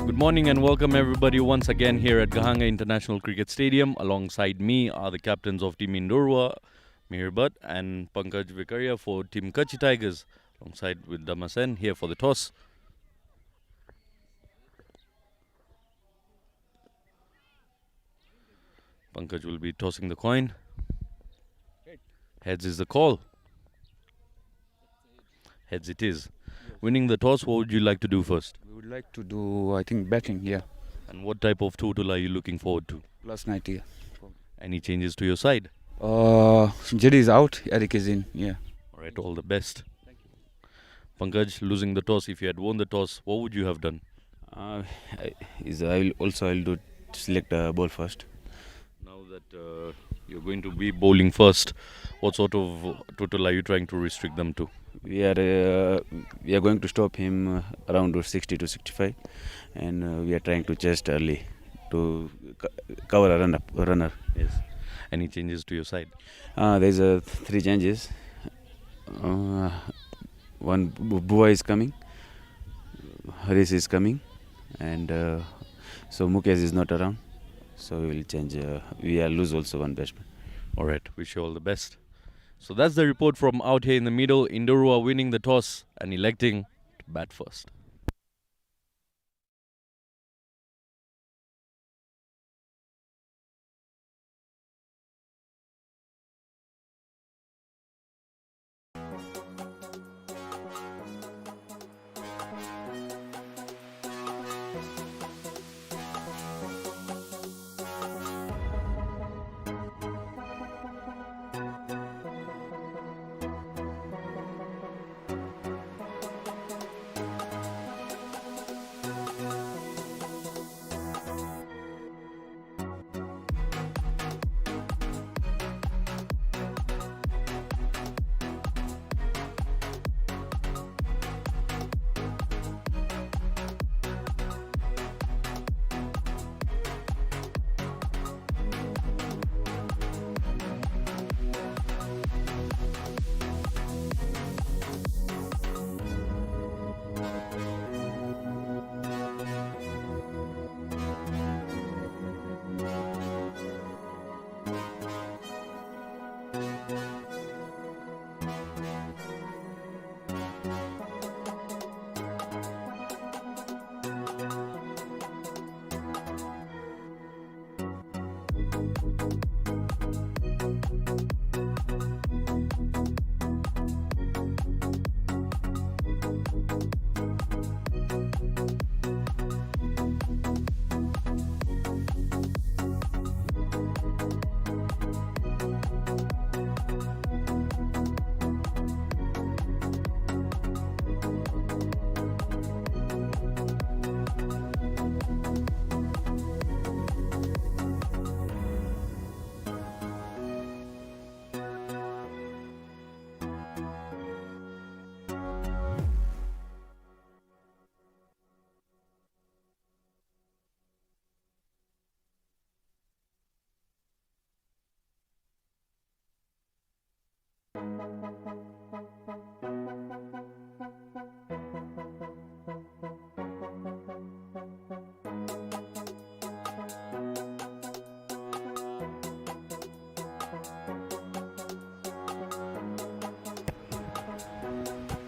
Good morning and welcome everybody once again here at Gahanga International Cricket Stadium. Alongside me are the captains of Team Indorwa, Mihir Bhatt and Pankaj Vikaria for Team Kuchi Tigers, alongside with Damasen here for the toss. Pankaj will be tossing the coin. Heads is the call. Heads it is. Winning the toss, what would you like to do first? We would like to do, I think, batting, yeah. And what type of total are you looking forward to? Plus 90, yeah. Any changes to your side? Jedi is out, Eric is in, yeah. Alright, all the best. Pankaj, losing the toss, if you had won the toss, what would you have done? I'll do select ball first. Now that you're going to be bowling first, what sort of total are you trying to restrict them to? We are going to stop him around 60 to 65, and we are trying to chase early to cover a runner. Yes. Any changes to your side? There's 3 changes. One Bua is coming, Haris is coming, and so Mukesh is not around. So we will change. We will lose also one batsman. All right. Wish you all the best. So that's the report from out here in the middle. Indorwa winning the toss and electing to bat first.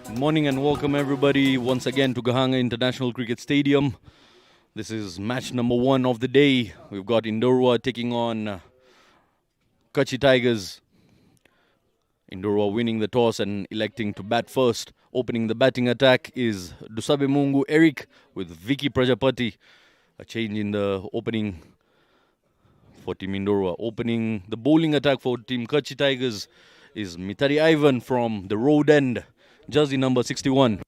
Good morning and welcome everybody once again to Gahanga International Cricket Stadium. This is match number 1 of the day. We've got Indorwa taking on Kuchi Tigers. Indorwa winning the toss and electing to bat first. Opening the batting attack is Dusabe Mungu Eric with Vicky Prajapati. A change in the opening for Team Indorwa. Opening the bowling attack for Team Kuchi Tigers is Mitari Ivan from the road end, jersey number 61.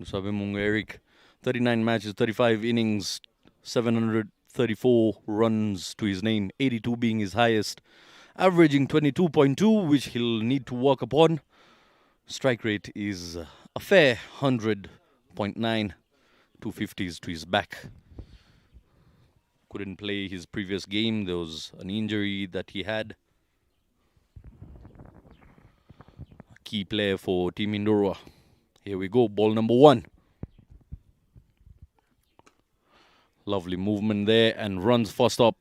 Sabimung Eric, 39 matches, 35 innings, 734 runs to his name, 82 being his highest, averaging 22.2, which he'll need to work upon. Strike rate is a fair 100.9, 250s to his back. Couldn't play his previous game. There was an injury that he had. A key player for Team Indorwa. Here we go, ball number 1. Lovely movement there and runs first up.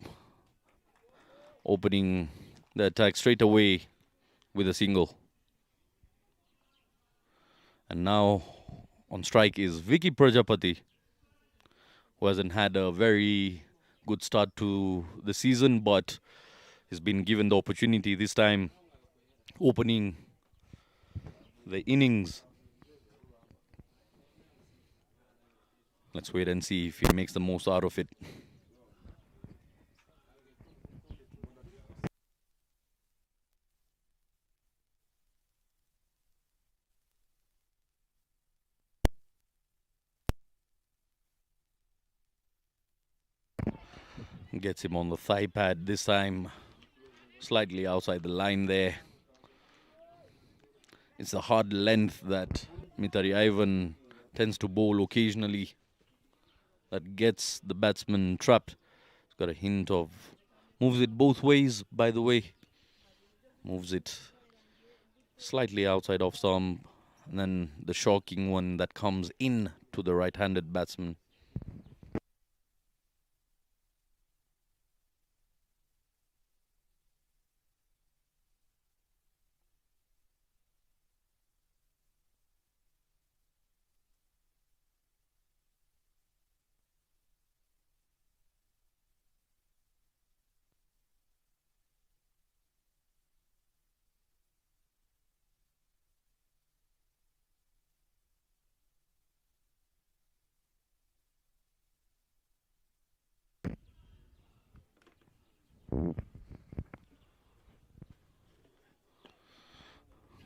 Opening the attack straight away with a single. And now on strike is Vicky Prajapati, who hasn't had a very good start to the season, but he's been given the opportunity this time, opening the innings. Let's wait and see if he makes the most out of it. Gets him on the thigh pad this time, slightly outside the line there. It's the hard length that Mitari Ivan tends to bowl occasionally that gets the batsman trapped. It's got a hint of, moves it both ways, by the way. Moves it slightly outside off stump, and then the shocking one that comes in to the right-handed batsman.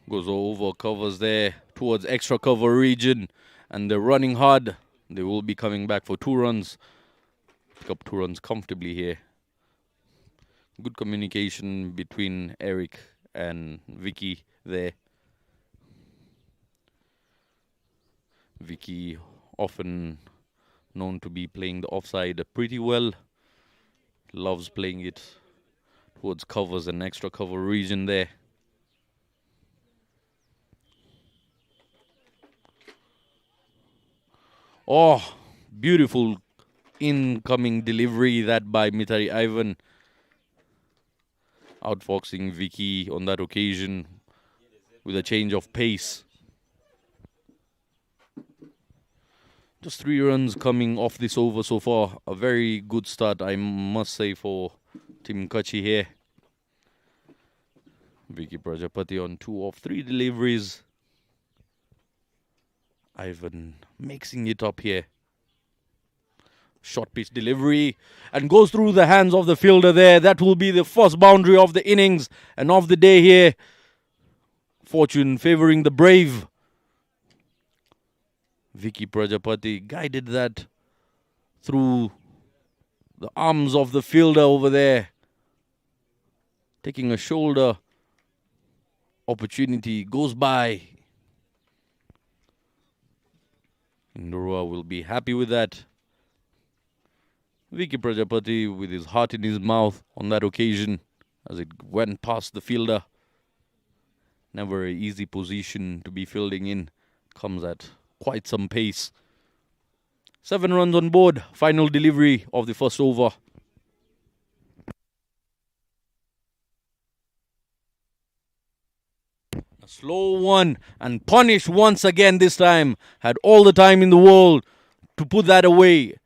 Goes over, covers there towards extra cover region, and they're running hard. They will be coming back for 2 runs. Pick up 2 runs comfortably here. Good communication between Eric and Vicky there. Vicky often known to be playing the offside pretty well. Loves playing it towards covers and extra cover region there. Oh, beautiful incoming delivery that by Mitari Ivan. Outfoxing Vicky on that occasion with a change of pace. Just 3 runs coming off this over so far. A very good start, I must say, for Team Kuchi here. Vicky Prajapati on 2 of 3 deliveries. Ivan mixing it up here. Short pitch delivery and goes through the hands of the fielder there. That will be the first boundary of the innings and of the day here. Fortune favouring the brave. Vicky Prajapati guided that through the arms of the fielder over there. Taking a shoulder opportunity, goes by. Indorwa will be happy with that. Vicky Prajapati with his heart in his mouth on that occasion as it went past the fielder. Never an easy position to be fielding in. Comes at quite some pace. 7 runs on board. Final delivery of the first over. A slow one and punished once again this time. Had all the time in the world to put that away.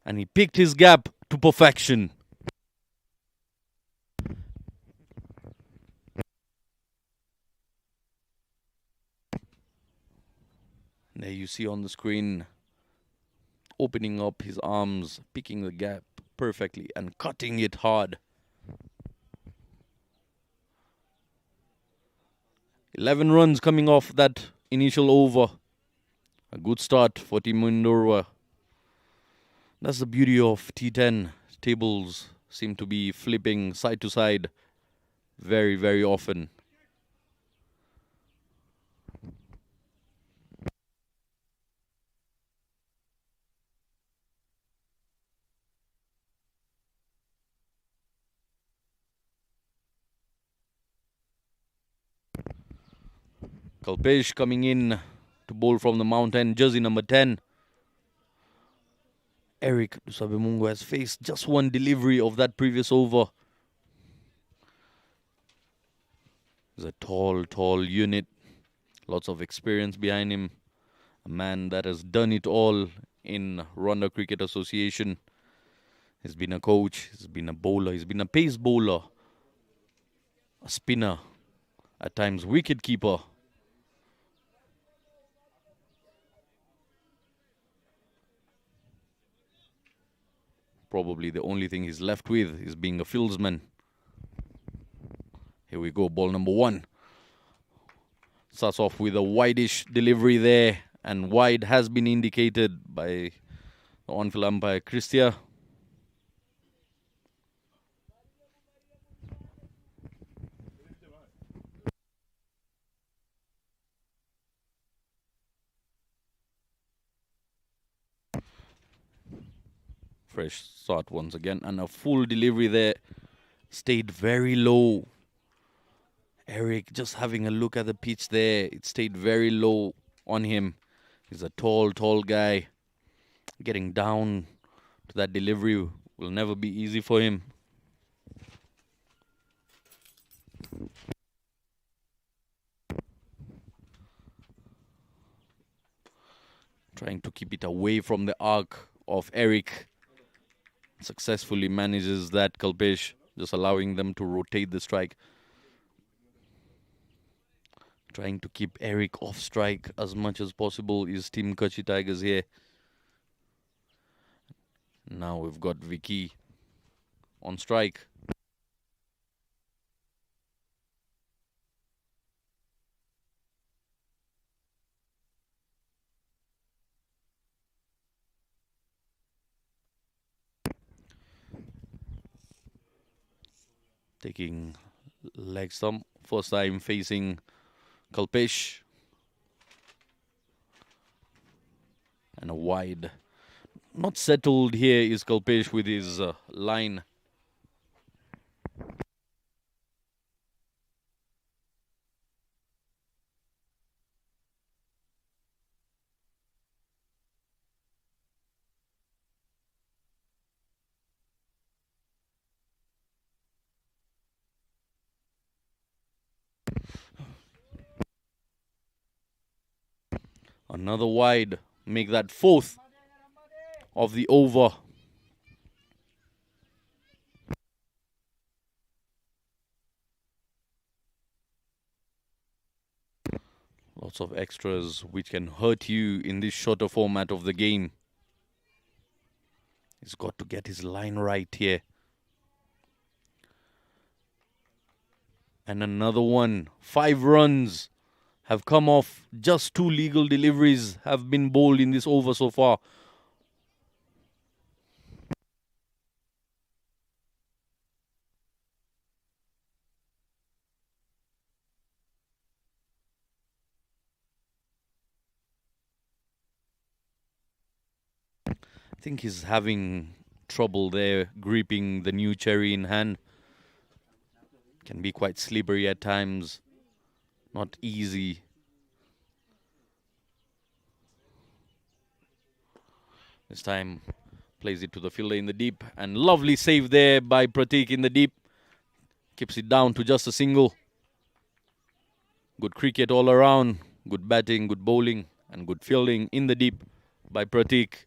And he picked his gap to perfection. There you see on the screen, opening up his arms, picking the gap perfectly and cutting it hard. 11 runs coming off that initial over. A good start for Team Indorwa. That's the beauty of T10. Tables seem to be flipping side to side very, very often. Kalpesh coming in to bowl from the mountain, jersey number 10. Eric Dusabemungu has faced just one delivery of that previous over. He's a tall, tall unit. Lots of experience behind him. A man that has done it all in Rwanda Cricket Association. He's been a coach, he's been a bowler, he's been a pace bowler, a spinner, at times wicket keeper. Probably the only thing he's left with is being a fieldsman. Here we go, ball number 1. Starts off with a wideish delivery there, and wide has been indicated by the on-field umpire, Christia. Fresh start once again, and a full delivery there. Stayed very low. Eric just having a look at the pitch there. It stayed very low on him. He's a tall, tall guy. Getting down to that delivery will never be easy for him. Trying to keep it away from the arc of Eric. Successfully manages that, Kalpesh, just allowing them to rotate the strike. Trying to keep Eric off strike as much as possible is Team Kuchi Tigers here. Now we've got Vicky on strike. Taking leg stump, first time facing Kalpesh. And a wide. Not settled here is Kalpesh with his line. Another wide. Make that 4th of the over. Lots of extras which can hurt you in this shorter format of the game. He's got to get his line right here. And another one. 5 runs have come off. Just 2 legal deliveries have been bowled in this over so far. I think he's having trouble there gripping the new cherry in hand. Can be quite slippery at times. Not easy. This time plays it to the fielder in the deep. And lovely save there by Pratik in the deep. Keeps it down to just a single. Good cricket all around. Good batting, good bowling, and good fielding in the deep by Pratik.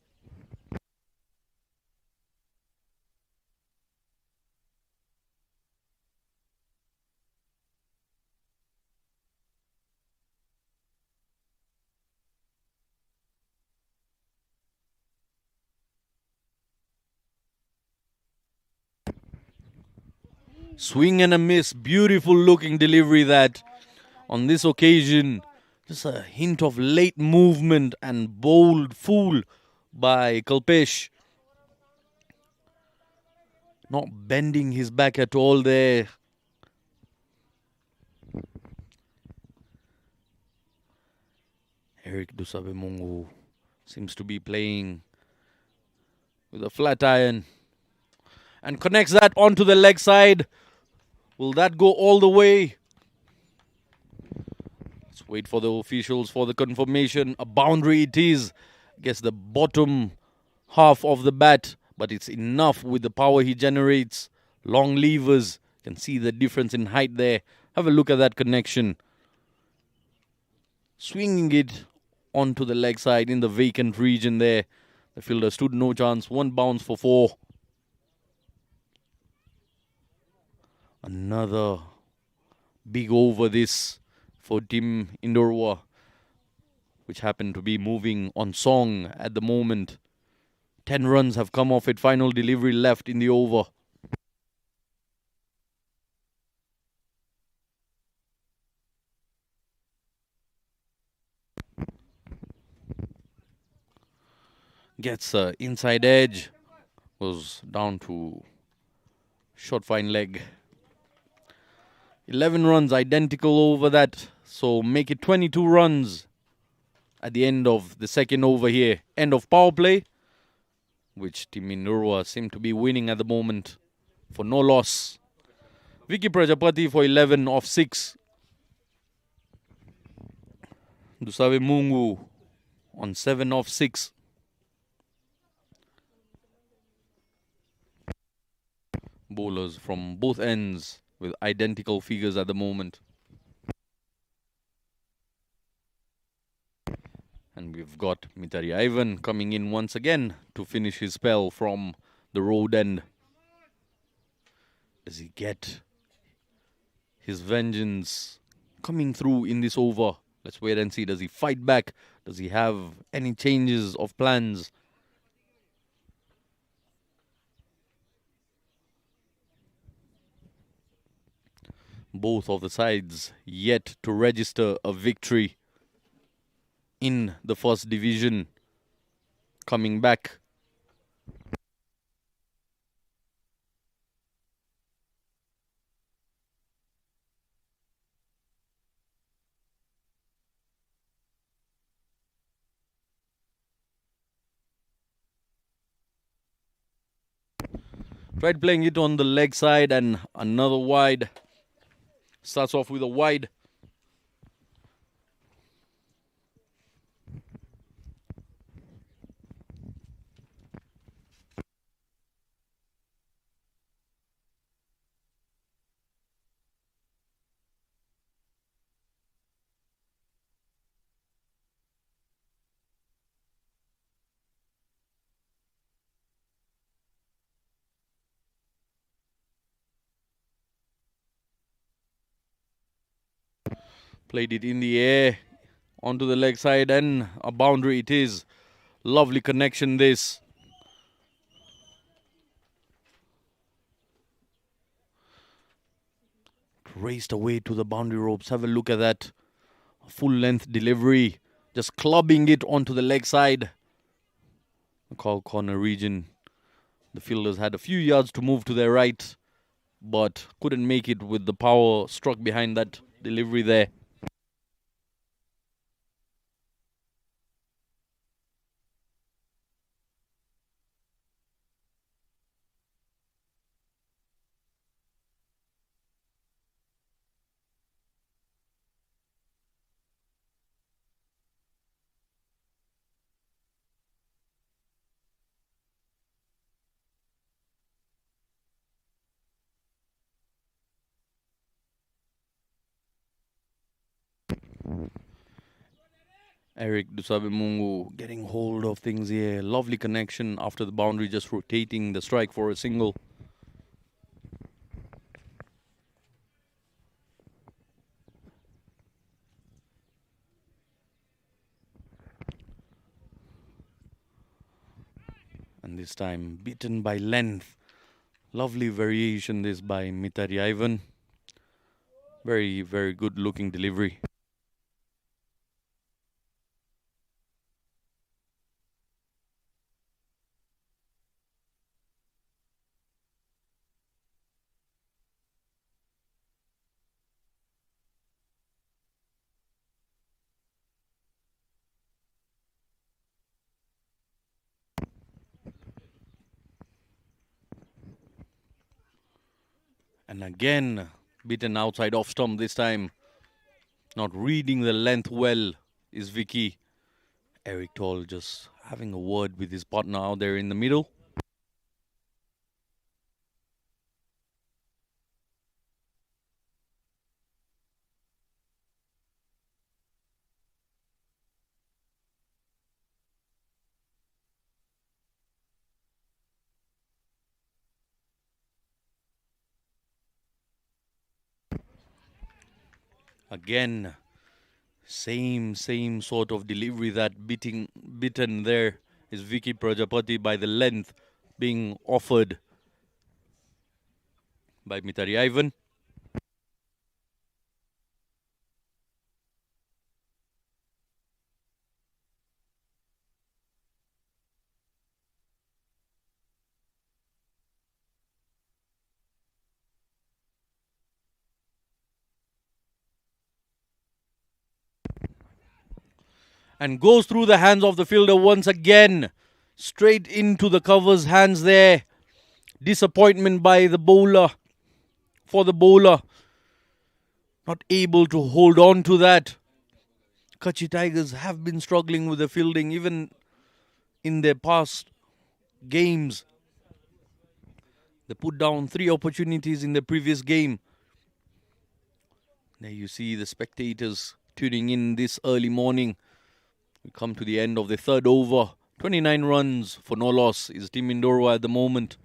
Swing and a miss. Beautiful looking delivery that. On this occasion, just a hint of late movement and bold fool by Kalpesh. Not bending his back at all there. Eric Dusabemungu seems to be playing with a flat iron and connects that onto the leg side. Will that go all the way? Let's wait for the officials for the confirmation. A boundary it is. I guess the bottom half of the bat, but it's enough with the power he generates. Long levers. You can see the difference in height there. Have a look at that connection. Swinging it onto the leg side in the vacant region there. The fielder stood no chance. One bounce for 4. Another big over this for Team Indorwa, which happened to be moving on song at the moment. 10 runs have come off it. Final delivery left in the over. Gets inside edge. Goes down to short fine leg. 11 runs identical over that. So make it 22 runs at the end of the second over here. End of power play, which Team Indorwa seem to be winning at the moment for no loss. Vicky Prajapati for 11 off 6. Dusabe Mungu on 7 off 6. Bowlers from both ends with identical figures at the moment. And we've got Mitari Ivan coming in once again to finish his spell from the road end. Does he get his vengeance coming through in this over? Let's wait and see. Does he fight back? Does he have any changes of plans? Both of the sides yet to register a victory in the first division. Coming back. Tried playing it on the leg side and another wide. Starts off with a wide. Played it in the air onto the leg side and a boundary it is. Lovely connection this. Raced away to the boundary ropes. Have a look at that. A full length delivery. Just clubbing it onto the leg side. The corner region. The fielders had a few yards to move to their right, but couldn't make it with the power struck behind that delivery there. Eric Dusabemungu getting hold of things here. Lovely connection after the boundary, just rotating the strike for a single. And this time beaten by length Lovely variation this by Mitari Ivan. Very, very good looking delivery. And again, beaten outside off stump this time. Not reading the length well is Vicky. Eric Toll just having a word with his partner out there in the middle. Again, same sort of delivery that beaten there is Vicky Prajapati by the length being offered by Mitari Ivan. And goes through the hands of the fielder once again. Straight into the cover's hands there. Disappointment by the bowler. For the bowler. Not able to hold on to that. Kuchi Tigers have been struggling with the fielding even in their past games. They put down 3 opportunities in the previous game. There you see the spectators tuning in this early morning. We come to the end of the third over. 29 runs for no loss is Team Indorwa at the moment.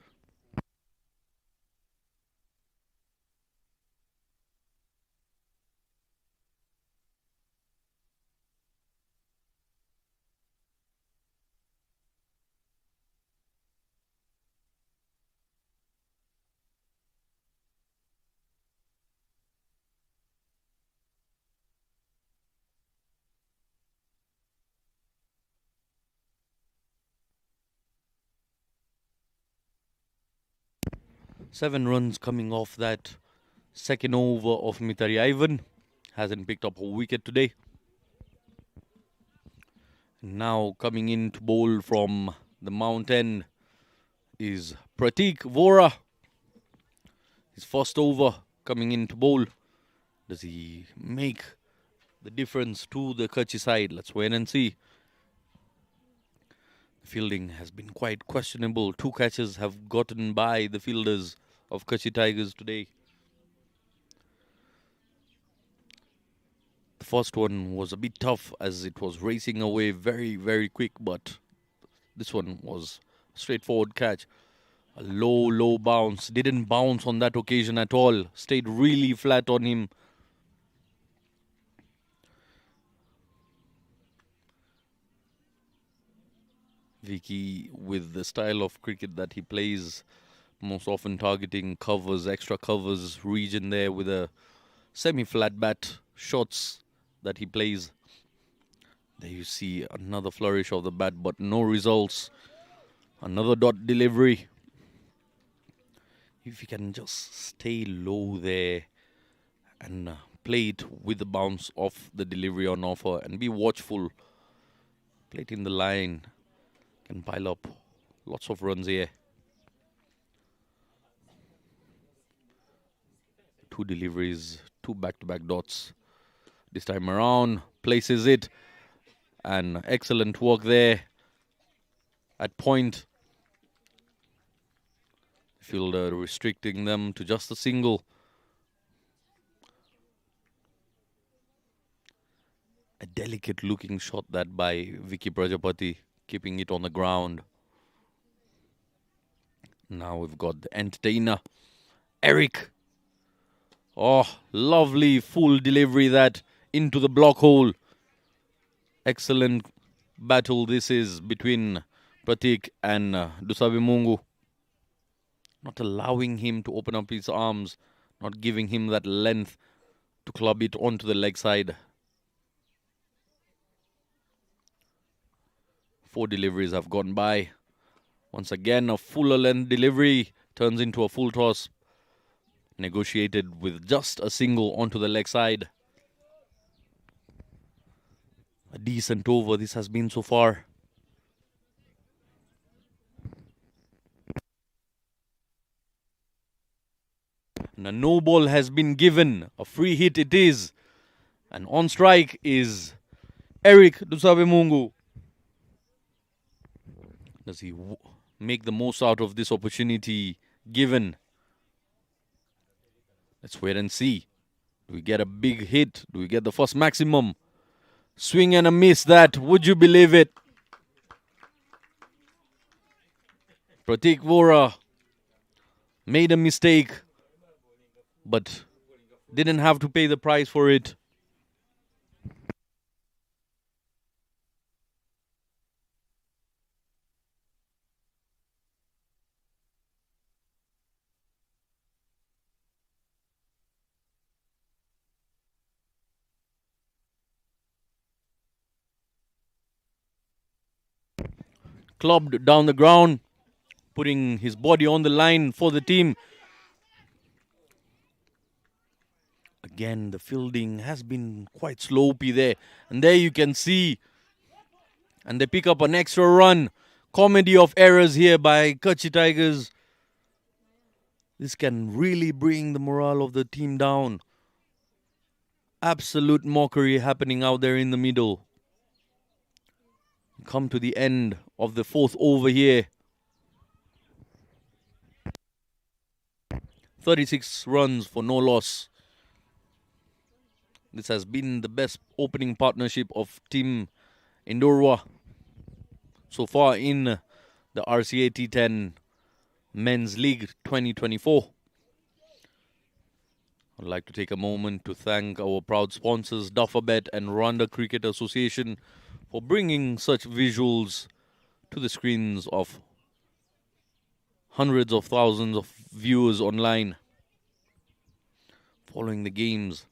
Seven runs coming off that second over of Mitari Ivan. Hasn't picked up a wicket today. Now coming in to bowl from the mountain is Pratik Vora. His first over coming in to bowl. Does he make the difference to the Kuchi side? Let's wait and see. Fielding has been quite questionable. 2 catches have gotten by the fielders of Kuchi Tigers today. The first one was a bit tough as it was racing away very, very quick, but this one was a straightforward catch. A low bounce. Didn't bounce on that occasion at all. Stayed really flat on him. Vicky, with the style of cricket that he plays, most often targeting covers, extra covers region there with a semi-flat bat shots that he plays. There you see another flourish of the bat, but no results. Another dot delivery. If you can just stay low there and play it with the bounce of the delivery on offer and be watchful. Play it in the line. Can pile up lots of runs here. 2 deliveries, 2 back-to-back dots. This time around, places it. And excellent work there at point. Fielder restricting them to just a single. A delicate looking shot that by Vicky Prajapati, keeping it on the ground. Now we've got the entertainer, Eric. Oh, lovely full delivery that into the block hole. Excellent battle this is between Pratik and Dusabe Mungu. not allowing him to open up his arms, not giving him that length to club it onto the leg side. 4 deliveries have gone by. Once again, a fuller length delivery turns into a full toss, negotiated with just a single onto the leg side. A decent over this has been so far. And a no ball has been given. A free hit it is. And on strike is Eric Dusabe. Does he make the most out of this opportunity given? Let's wait and see. Do we get a big hit? Do we get the first maximum? Swing and a miss that. Would you believe it? Pratik Vora made a mistake, but didn't have to pay the price for it. Clubbed down the ground, putting his body on the line for the team. Again, the fielding has been quite slopey there. And there you can see. And they pick up an extra run. Comedy of errors here by Kuchi Tigers. This can really bring the morale of the team down. Absolute mockery happening out there in the middle. Come to the end of the 4th over here. 36 runs for no loss. This has been the best opening partnership of Team Indorwa so far in the RCA T10 Men's League 2024. I'd like to take a moment to thank our proud sponsors Dufferbet and Rwanda Cricket Association for bringing such visuals to the screens of hundreds of thousands of viewers online following the games.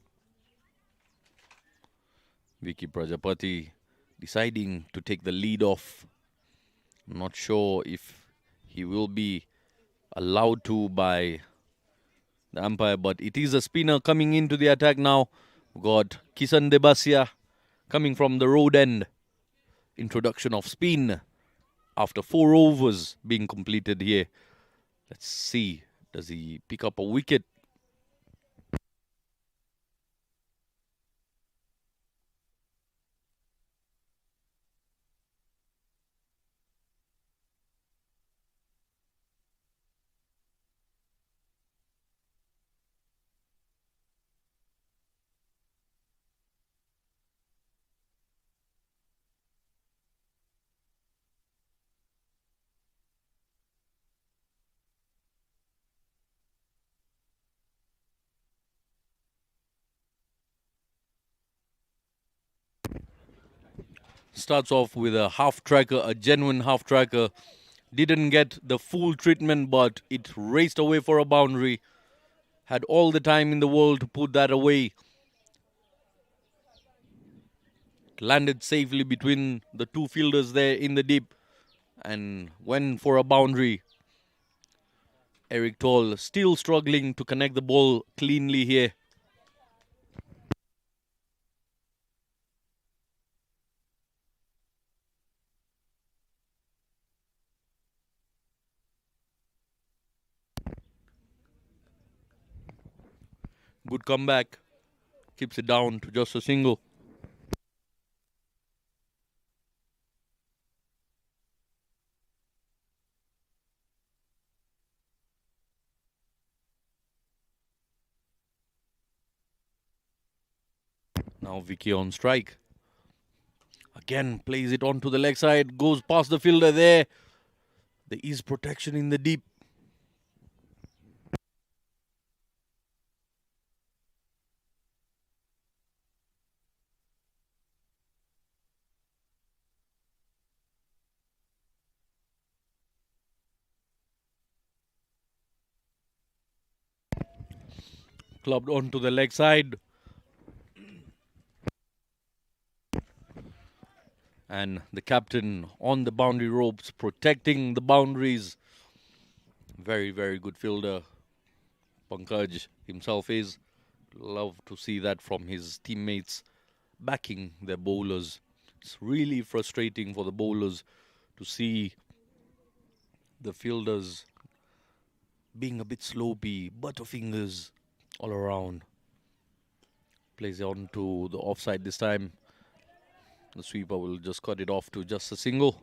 Vicky Prajapati deciding to take the lead off. I'm not sure if he will be allowed to by the umpire, but it is a spinner coming into the attack now. We've got Kisan Debasia coming from the road end. Introduction of spin after 4 overs being completed here. Let's see, does he pick up a wicket? Starts off with a half tracker, a genuine half tracker. Didn't get the full treatment, but it raced away for a boundary. Had all the time in the world to put that away. Landed safely between the 2 fielders there in the deep and went for a boundary. Eric Toll still struggling to connect the ball cleanly here. Good comeback. Keeps it down to just a single. Now Vicky on strike. Again, plays it onto the leg side. Goes past the fielder there. There is protection in the deep. Clubbed onto the leg side. And the captain on the boundary ropes, protecting the boundaries. Very, very good fielder. Pankaj himself is. Love to see that from his teammates backing their bowlers. It's really frustrating for the bowlers to see the fielders being a bit sloppy, butterfingers all around. Plays on to the offside this time. The sweeper will just cut it off to just a single.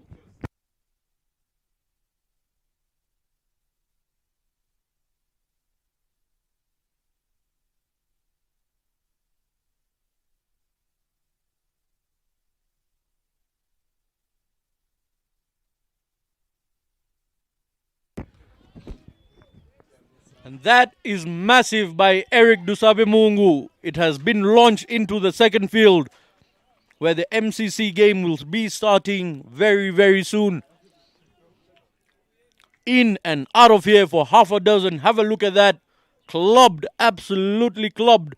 And that is massive by Eric Dusabe. It has been launched into the second field, where the MCC game will be starting very, very soon. In and out of here for half a dozen. Have a look at that. Clubbed, absolutely clubbed.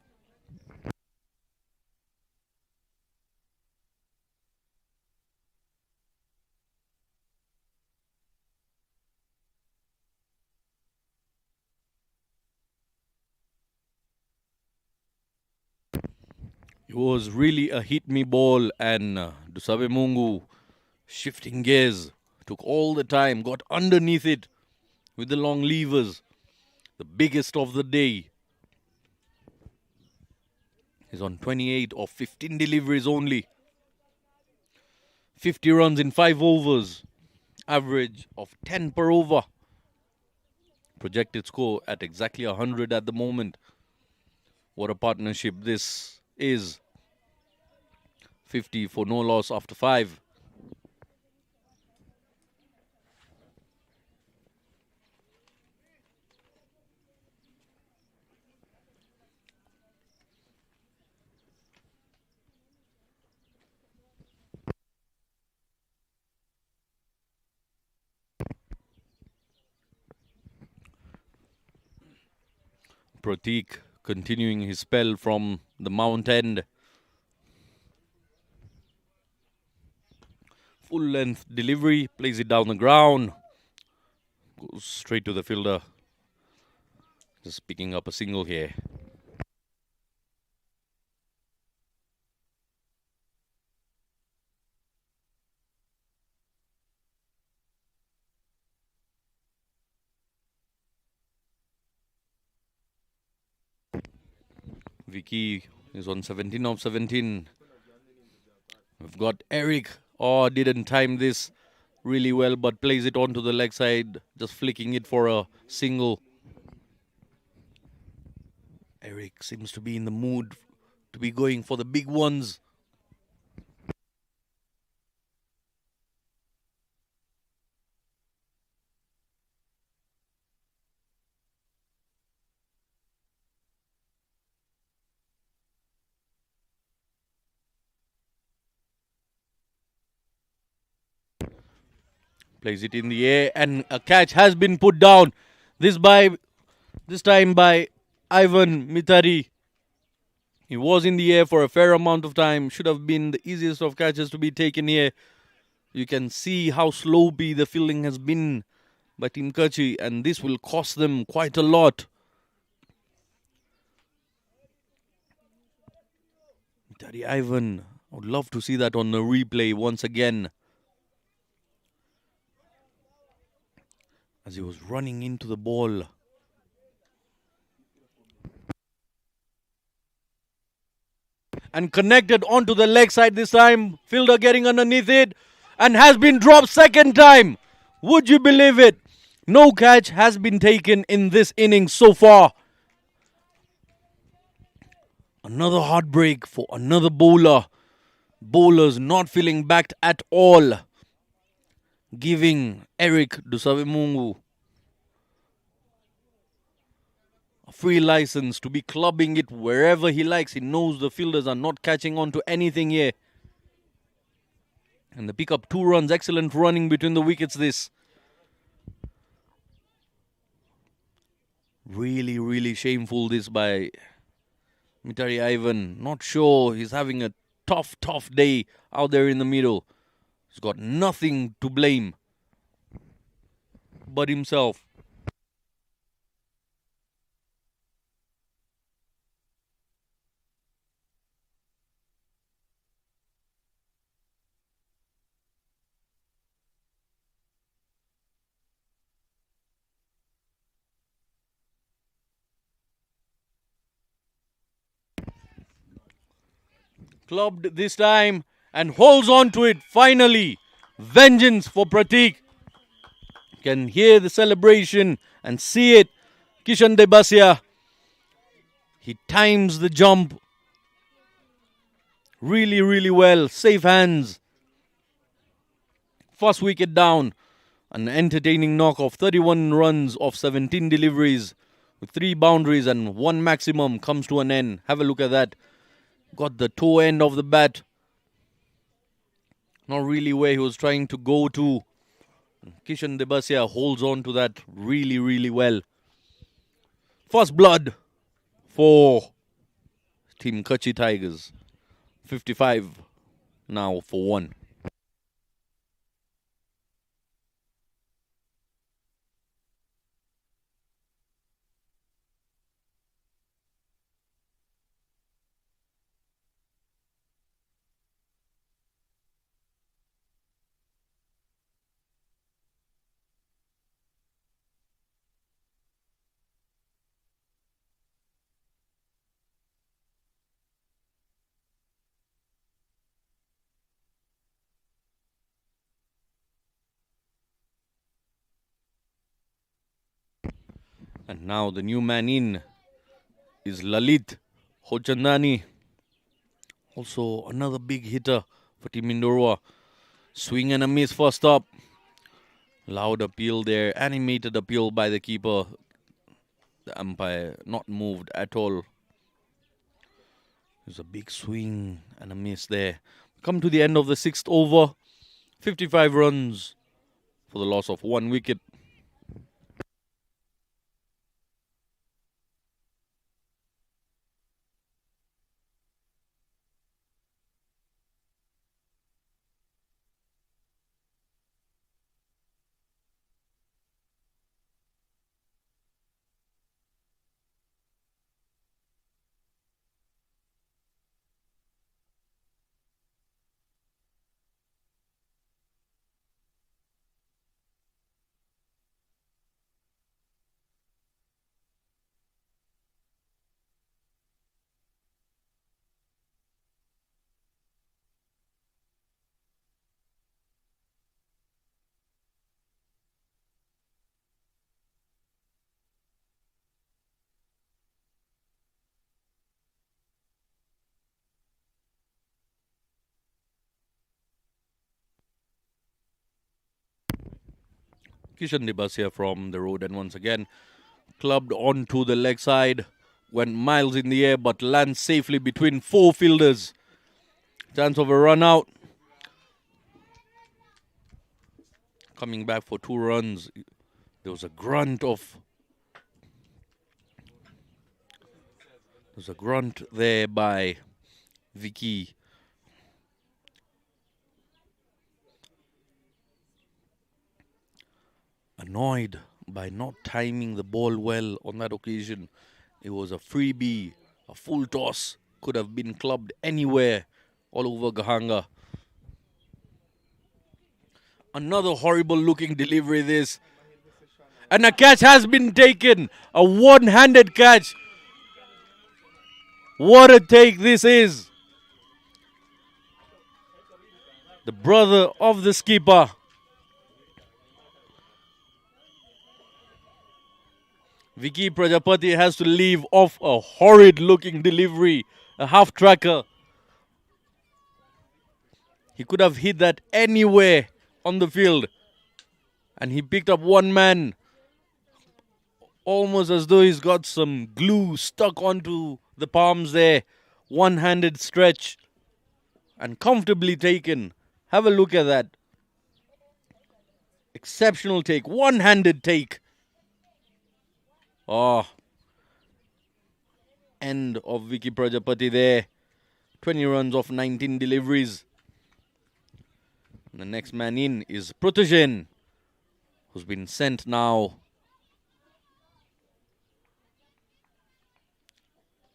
It was really a hit me ball, and Dusabe Mungu shifting gears. Took all the time, got underneath it with the long levers. The biggest of the day. He's on 28 of 15 deliveries only. 50 runs in 5 overs. Average of 10 per over. Projected score at exactly 100 at the moment. What a partnership this is. 50 for no loss after 5. Pratik continuing his spell from the mount end. Full length delivery, plays it down the ground. Goes straight to the fielder. Just picking up a single here. Vicky is on 17 of 17. We've got Eric. Oh, didn't time this really well, but plays it onto the leg side. Just flicking it for a single. Eric seems to be in the mood to be going for the big ones. Plays it in the air, and a catch has been put down. This time by Ivan Mitari. He was in the air for a fair amount of time. Should have been the easiest of catches to be taken here. You can see how sloppy the fielding has been by Team Kuchi, and this will cost them quite a lot. Mitari Ivan, I would love to see that on the replay once again. As he was running into the ball. And connected onto the leg side this time. Fielder getting underneath it. And has been dropped second time. Would you believe it? No catch has been taken in this inning so far. Another heartbreak for another bowler. Bowlers not feeling backed at all. Giving Eric Dusabe a free license to be clubbing it wherever he likes. He knows the fielders are not catching on to anything here. And they pick up 2 runs. Excellent running between the wickets this. Really, really shameful this by Mitari Ivan, not sure. He's having a tough day out there in the middle. He's got nothing to blame but himself. Clubbed this time and holds on to it finally. Vengeance for Pratik. Can hear the celebration and see it. Kishan Debasia. He times the jump really well. Safe hands. First wicket down. An entertaining knock of 31 runs of 17 deliveries with 3 boundaries and 1 maximum comes to an end. Have a look at that. Got the toe end of the bat. Not really where he was trying to go to. Kishan Debasia holds on to that really well. First blood for Team Kuchi Tigers. 55 now for 1. And now the new man in is Lalit Hochandani. Also another big hitter for Team Indorwa. Swing and a miss first up. Loud appeal there. Animated appeal by the keeper. The umpire not moved at all. There's a big swing and a miss there. Come to the end of the 6th over. 55 runs for the loss of 1 wicket. Kishan Debasia from the road and once again clubbed onto the leg side. Went miles in the air but lands safely between 4 fielders. Chance of a run out. Coming back for 2 runs. There was a grunt there by Vicky. Annoyed by not timing the ball well on that occasion. It was a freebie, a full toss. Could have been clubbed anywhere all over Gahanga. Another horrible looking delivery this. And a catch has been taken. A one-handed catch. What a take this is. The brother of the skipper. Vicky Prajapati has to leave off a horrid looking delivery. A half tracker. He could have hit that anywhere on the field. And he picked up one man. Almost as though he's got some glue stuck onto the palms there. One-handed stretch. And comfortably taken. Have a look at that. Exceptional take. One-handed take. Oh. end of Vicky Prajapati there. 20 runs off 19 deliveries. And the next man in is Protejan, who's been sent now.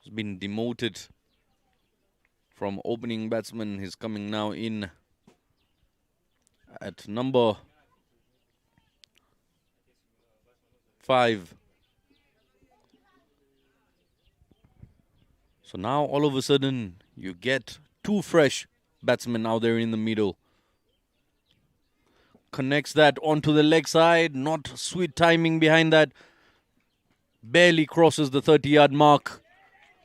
He's been demoted from opening batsman. He's coming now in at number 5. So now all of a sudden you get 2 fresh batsmen out there in the middle. Connects that onto the leg side. Not sweet timing behind that. Barely crosses the 30-yard mark.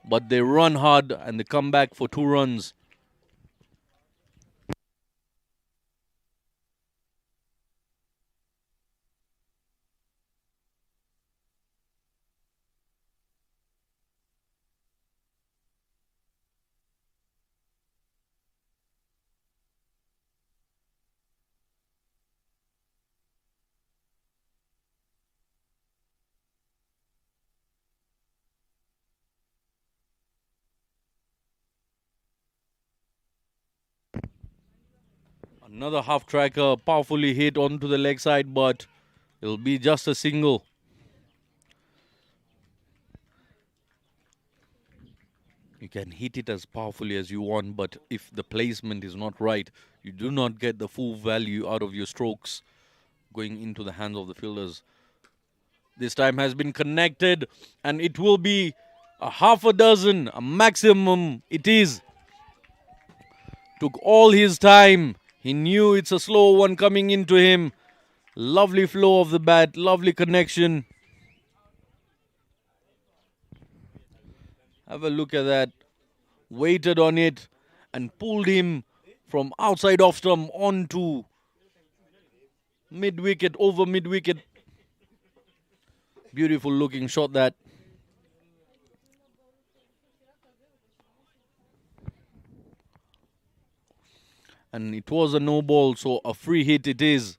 But they run hard and they come back for 2 runs. Another half tracker, powerfully hit onto the leg side, but it'll be just a single. You can hit it as powerfully as you want, but if the placement is not right, you do not get the full value out of your strokes going into the hands of the fielders. This time has been connected, and it will be a half a dozen, a maximum it is. Took all his time. He knew it's a slow one coming into him. Lovely flow of the bat, lovely connection. Have a look at that. Waited on it and pulled him from outside off stump onto mid-wicket, over mid-wicket. Beautiful looking shot that. And it was a no ball, so a free hit it is.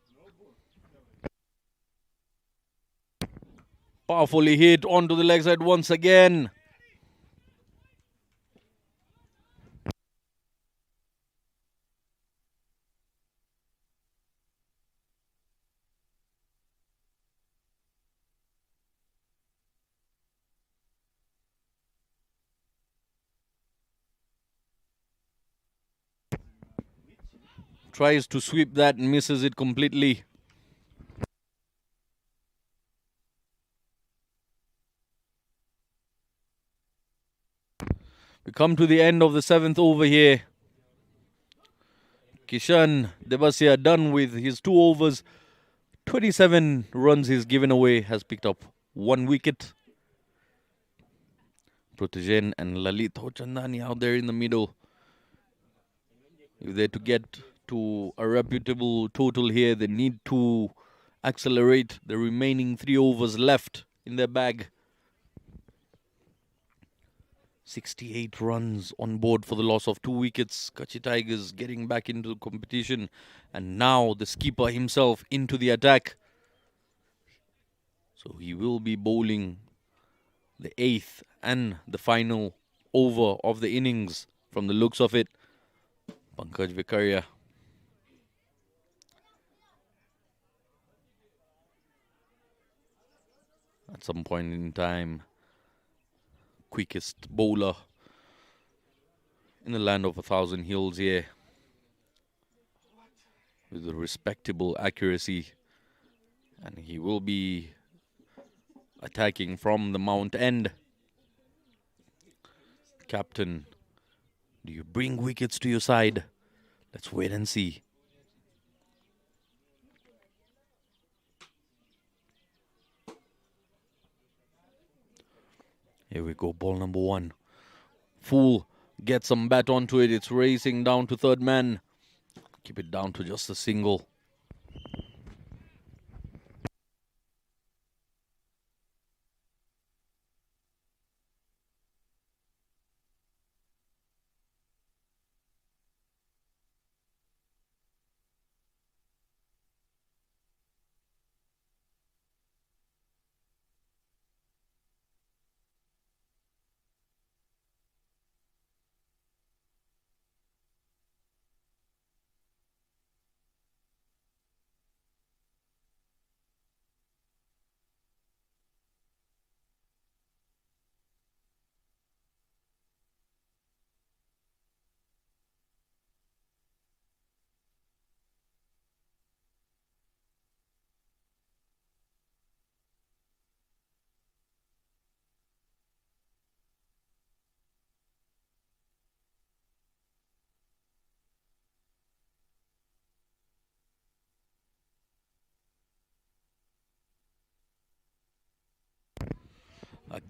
Powerfully hit onto the leg side once again. Tries to sweep that and misses it completely. We come to the end of the 7th over here. Kishan Devasya done with his 2 overs. 27 runs he's given away, has picked up 1 wicket. Protejan and Lalit Hochandani out there in the middle. If they're to get to a reputable total here, they need to accelerate the remaining 3 overs left in their bag. 68 runs on board for the loss of 2 wickets. Kuchi Tigers getting back into the competition. And now the skipper himself into the attack. So he will be bowling the 8th and the final over of the innings from the looks of it. Pankaj Vikaria. At some point in time, quickest bowler in the land of 1,000 hills here, with a respectable accuracy, and he will be attacking from the mount end. Captain, do you bring wickets to your side? Let's wait and see. Here we go, ball number 1. Full gets some bat onto it. It's racing down to 3rd man. Keep it down to just a single.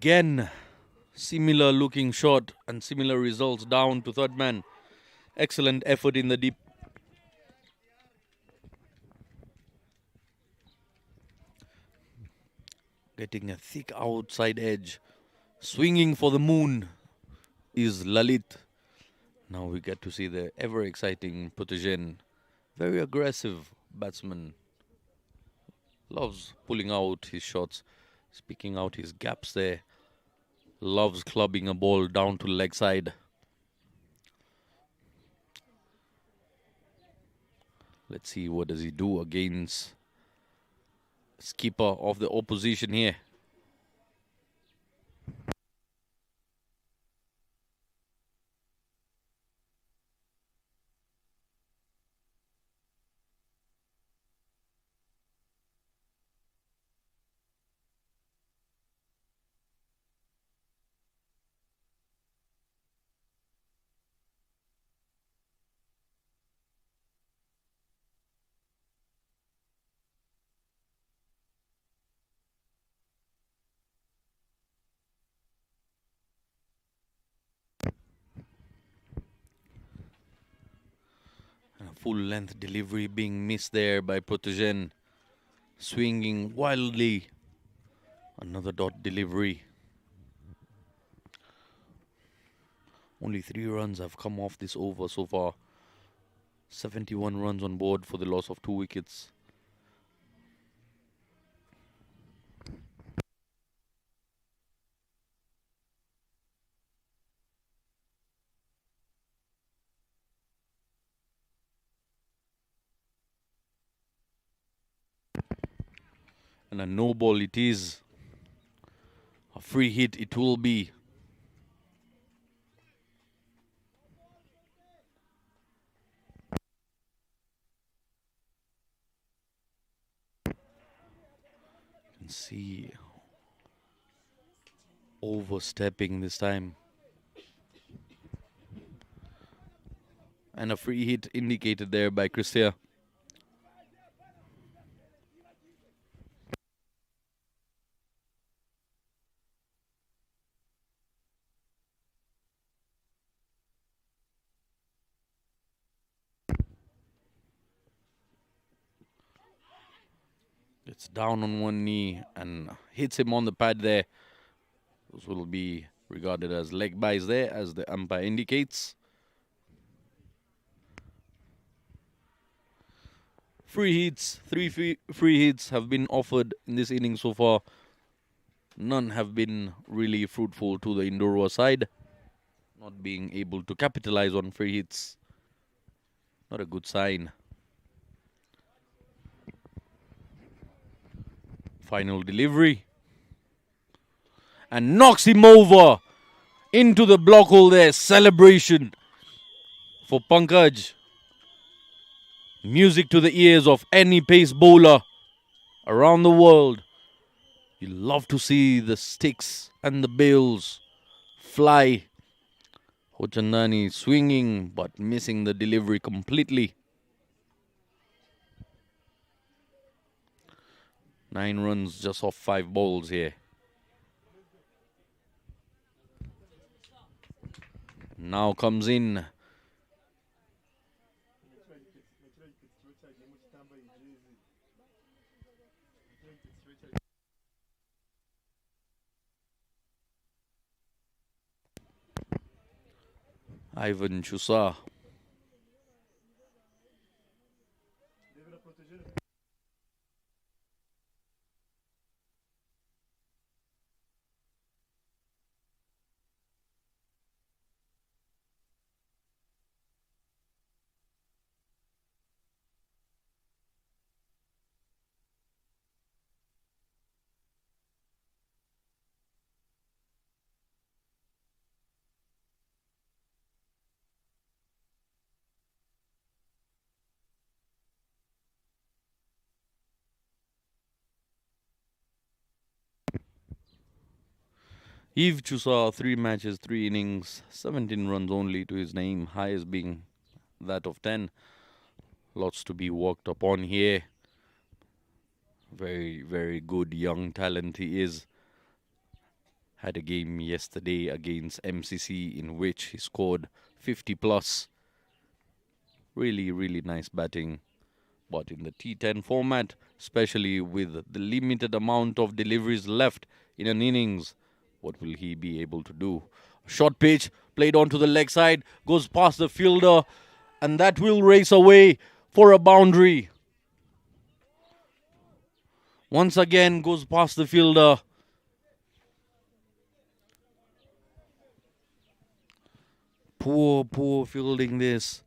Again, similar looking shot and similar results down to third man. Excellent effort in the deep. Getting a thick outside edge. Swinging for the moon is Lalit. Now we get to see the ever exciting Putujen. Very aggressive batsman. Loves pulling out his shots, speaking out his gaps there. Loves clubbing a ball down to leg side. Let's see what does he do against skipper of the opposition here. And a full length delivery being missed there by Putujen. Swinging wildly. Another dot delivery. Only 3 runs have come off this over so far. 71 runs on board for the loss of 2 wickets. And a no ball it is. A free hit it will be. You can see overstepping this time. And a free hit indicated there by Christia. It's down on one knee and hits him on the pad there. Those will be regarded as leg byes there, as the umpire indicates. Free hits, free hits have been offered in this inning so far. None have been really fruitful to the Indorwa side. Not being able to capitalize on free hits. Not a good sign. Final delivery. And knocks him over into the block hole there. Celebration for Pankaj. Music to the ears of any pace bowler around the world. You love to see the sticks and the bails fly. Hochandani swinging but missing the delivery completely. 9 runs just off 5 balls here. Now comes in Ivan Chusa. Eve Chusa, 3 matches, 3 innings, 17 runs only to his name, highest being that of 10. Lots to be worked upon here. Very, very good young talent he is. Had a game yesterday against MCC in which he scored 50 plus. Really, really nice batting. But in the T10 format, especially with the limited amount of deliveries left in an innings, what will he be able to do? Short pitch, played onto the leg side, goes past the fielder, and that will race away for a boundary. Once again, goes past the fielder. Poor fielding this.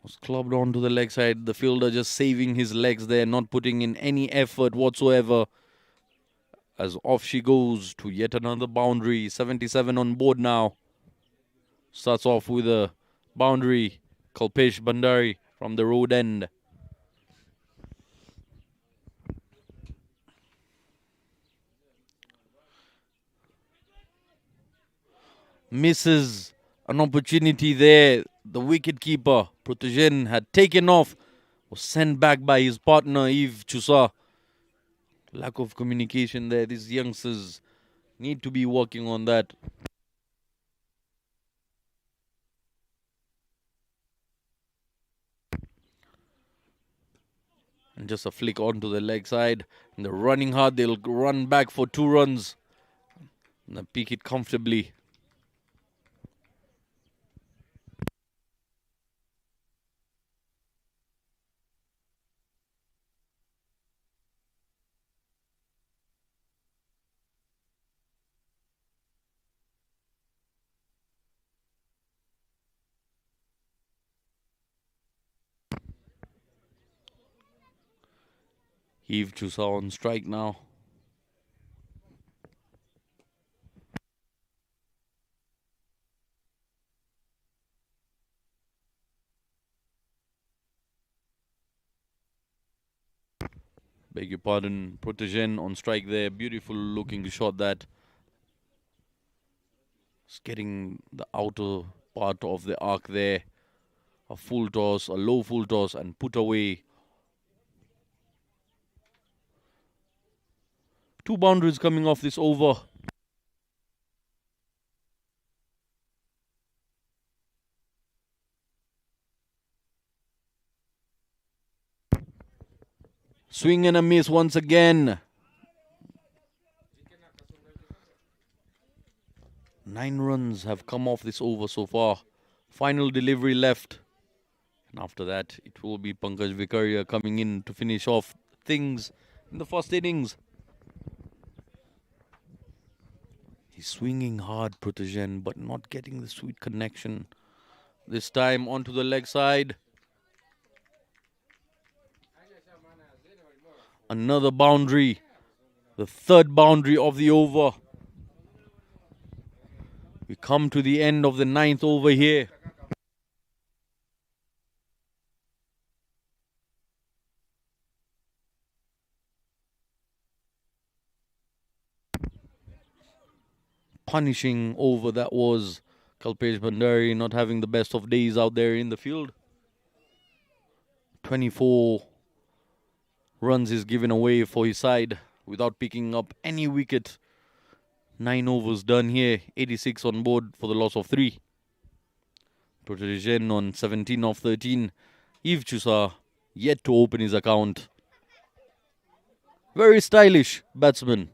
Was clubbed onto the leg side. The fielder just saving his legs there, not putting in any effort whatsoever. As off she goes to yet another boundary. 77 on board now. Starts off with a boundary. Kalpesh Bandari from the road end. Misses an opportunity there. The wicketkeeper, Protejan, had taken off. Was sent back by his partner, Yves Chusa. Lack of communication there. These youngsters need to be working on that. And just a flick onto the leg side. And they're running hard. They'll run back for 2 runs. And they peak it comfortably. Yves Chusa on strike now. Beg your pardon, Protejan on strike there. Beautiful looking shot that. It's getting the outer part of the arc there. A full toss, a low full toss, and put away. 2 boundaries coming off this over. Swing and a miss once again. 9 runs have come off this over so far. Final delivery left. And after that, it will be Pankaj Vikaria coming in to finish off things in the first innings. He's swinging hard, Protejan, but not getting the sweet connection. This time onto the leg side. Another boundary. The 3rd boundary of the over. We come to the end of the 9th over here. Punishing over that was. Kalpesh Bandari not having the best of days out there in the field. 24 runs is given away for his side without picking up any wicket. 9 overs done here. 86 on board for the loss of 3. Protejan on 17 of 13. Yves Chusa yet to open his account. Very stylish batsman.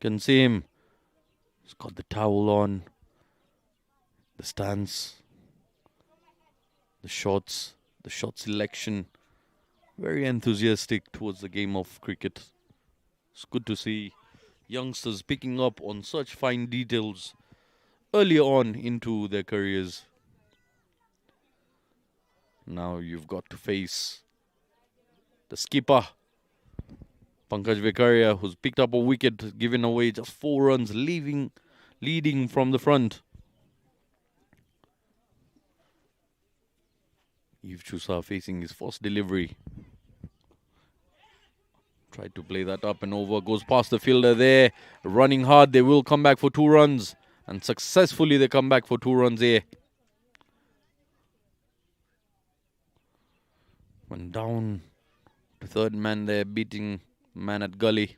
Can see him. He's got the towel on. The stance. The shots. The shot selection. Very enthusiastic towards the game of cricket. It's good to see youngsters picking up on such fine details early on into their careers. Now you've got to face the skipper, Pankaj Vikaria, who's picked up a wicket, given away just 4 runs, leading from the front. Yves Chusa facing his first delivery. Tried to play that up and over. Goes past the fielder there. Running hard. They will come back for 2 runs. And successfully they come back for 2 runs here. Went down to 3rd man there, beating man at gully.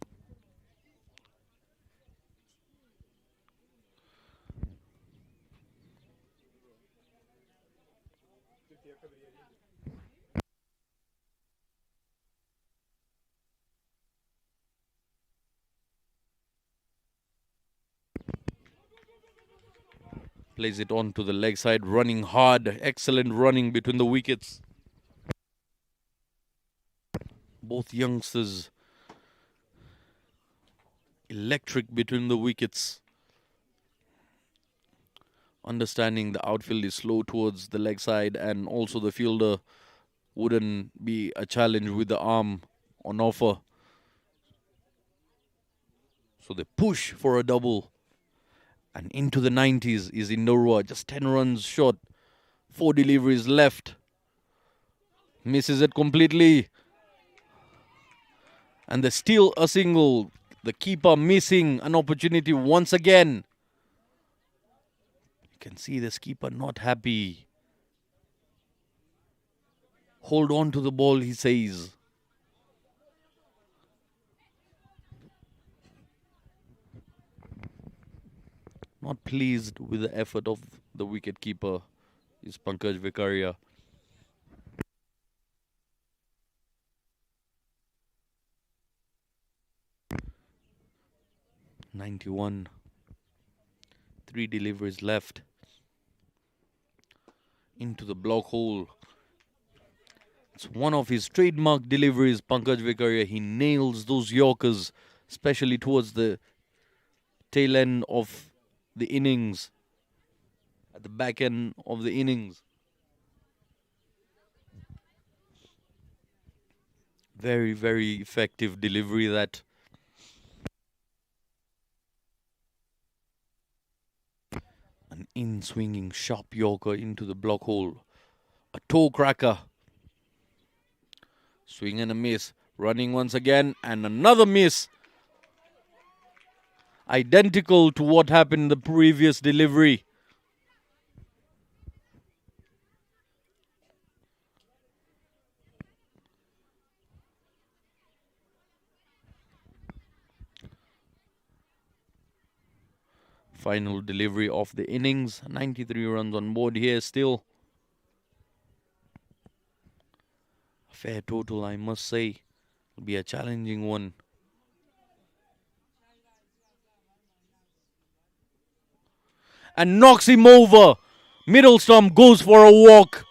Plays it on to the leg side, running hard. Excellent running between the wickets. Both youngsters electric between the wickets. Understanding the outfield is slow towards the leg side, and also the fielder wouldn't be a challenge with the arm on offer. So they push for a double. And into the 90s is Indorwa, just 10 runs short. 4 deliveries left. Misses it completely. And there's still a single. The keeper missing an opportunity once again. You can see the keeper not happy. Hold on to the ball, he says. Not pleased with the effort of the wicketkeeper is Pankaj Vikaria. .91. 3 deliveries left. Into the block hole. It's one of his trademark deliveries, Pankaj Vikaria. He nails those Yorkers, especially towards the tail end of the innings, at the back end of the innings. Very, very effective delivery that. An in-swinging sharp Yorker into the block hole. A toe cracker. Swing and a miss. Running once again and another miss. Identical to what happened in the previous delivery. Final delivery of the innings. 93 runs on board here still. A fair total, I must say. Will be a challenging one. And knocks him over. Middle stump goes for a walk.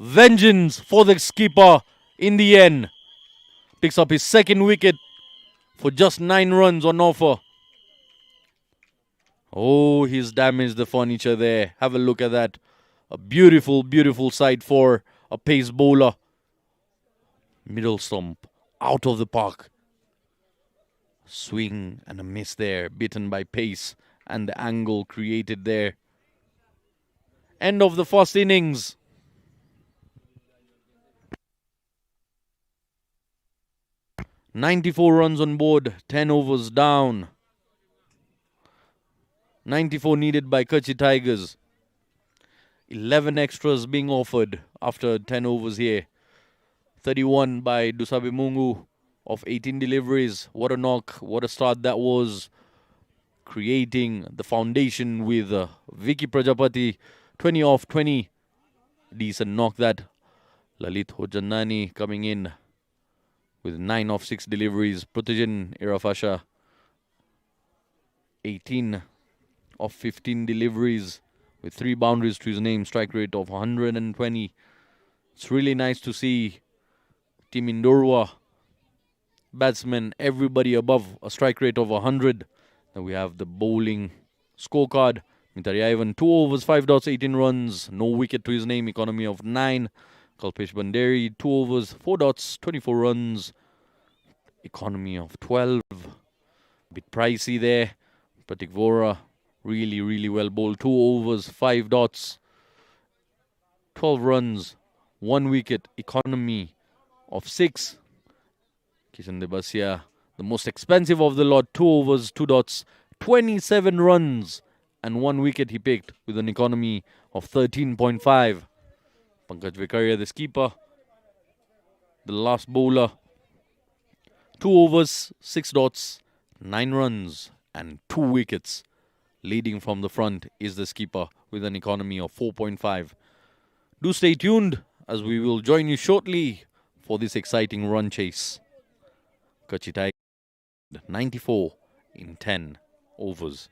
Vengeance for the skipper in the end. Picks up his second wicket for just 9 runs on offer. Oh, he's damaged the furniture there. Have a look at that. A beautiful, beautiful sight for a pace bowler. Middle stump out of the park. Swing and a miss there. Bitten by pace and the angle created there. End of the first innings. .94 runs on board. 10 overs down. 94 needed by Kuchi Tigers. 11 extras being offered after 10 overs here. 31 by Dusabe Mungu of 18 deliveries. What a knock, what a start that was. Creating the foundation with Vicky Prajapati. 20 off 20. Decent knock that. Lalit Hojanani coming in with 9 off 6 deliveries. Protejan Irafasha 18 of 15 deliveries with 3 boundaries to his name, strike rate of 120. It's really nice to see Team Indorwa batsmen, everybody above a strike rate of 100. Then we have the bowling scorecard. Mitari Ivan, 2 overs, 5 dots, 18 runs, no wicket to his name, economy of 9. Kalpesh Banderi, 2 overs, 4 dots, 24 runs, economy of 12. Bit pricey there. Pratik Vora, really, really well bowled. 2 overs, 5 dots, 12 runs, 1 wicket, economy of 6. Kishan Debasia, the most expensive of the lot. 2 overs, 2 dots, 27 runs, and 1 wicket he picked with an economy of 13.5. Pankaj Vikaria, the skipper, the last bowler. 2 overs, 6 dots, 9 runs, and 2 wickets. Leading from the front is the skipper with an economy of 4.5. Do stay tuned as we will join you shortly for this exciting run chase. Kuchi Tighers 94 in 10 overs.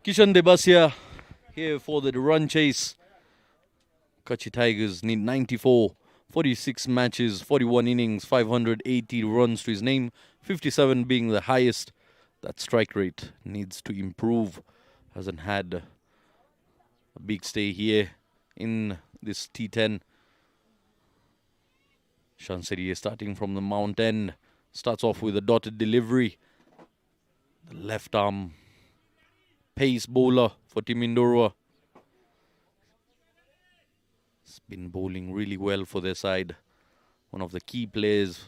Kishan Debasia here for the run chase. Kuchi Tigers need 94, 46 matches, 41 innings, 580 runs to his name, 57 being the highest. That strike rate needs to improve. Hasn't had a big stay here in this T10. Shanseri is starting from the mount end. Starts off with a dotted delivery. The left arm pace bowler for Team Indorwa. It's been bowling really well for their side. One of the key players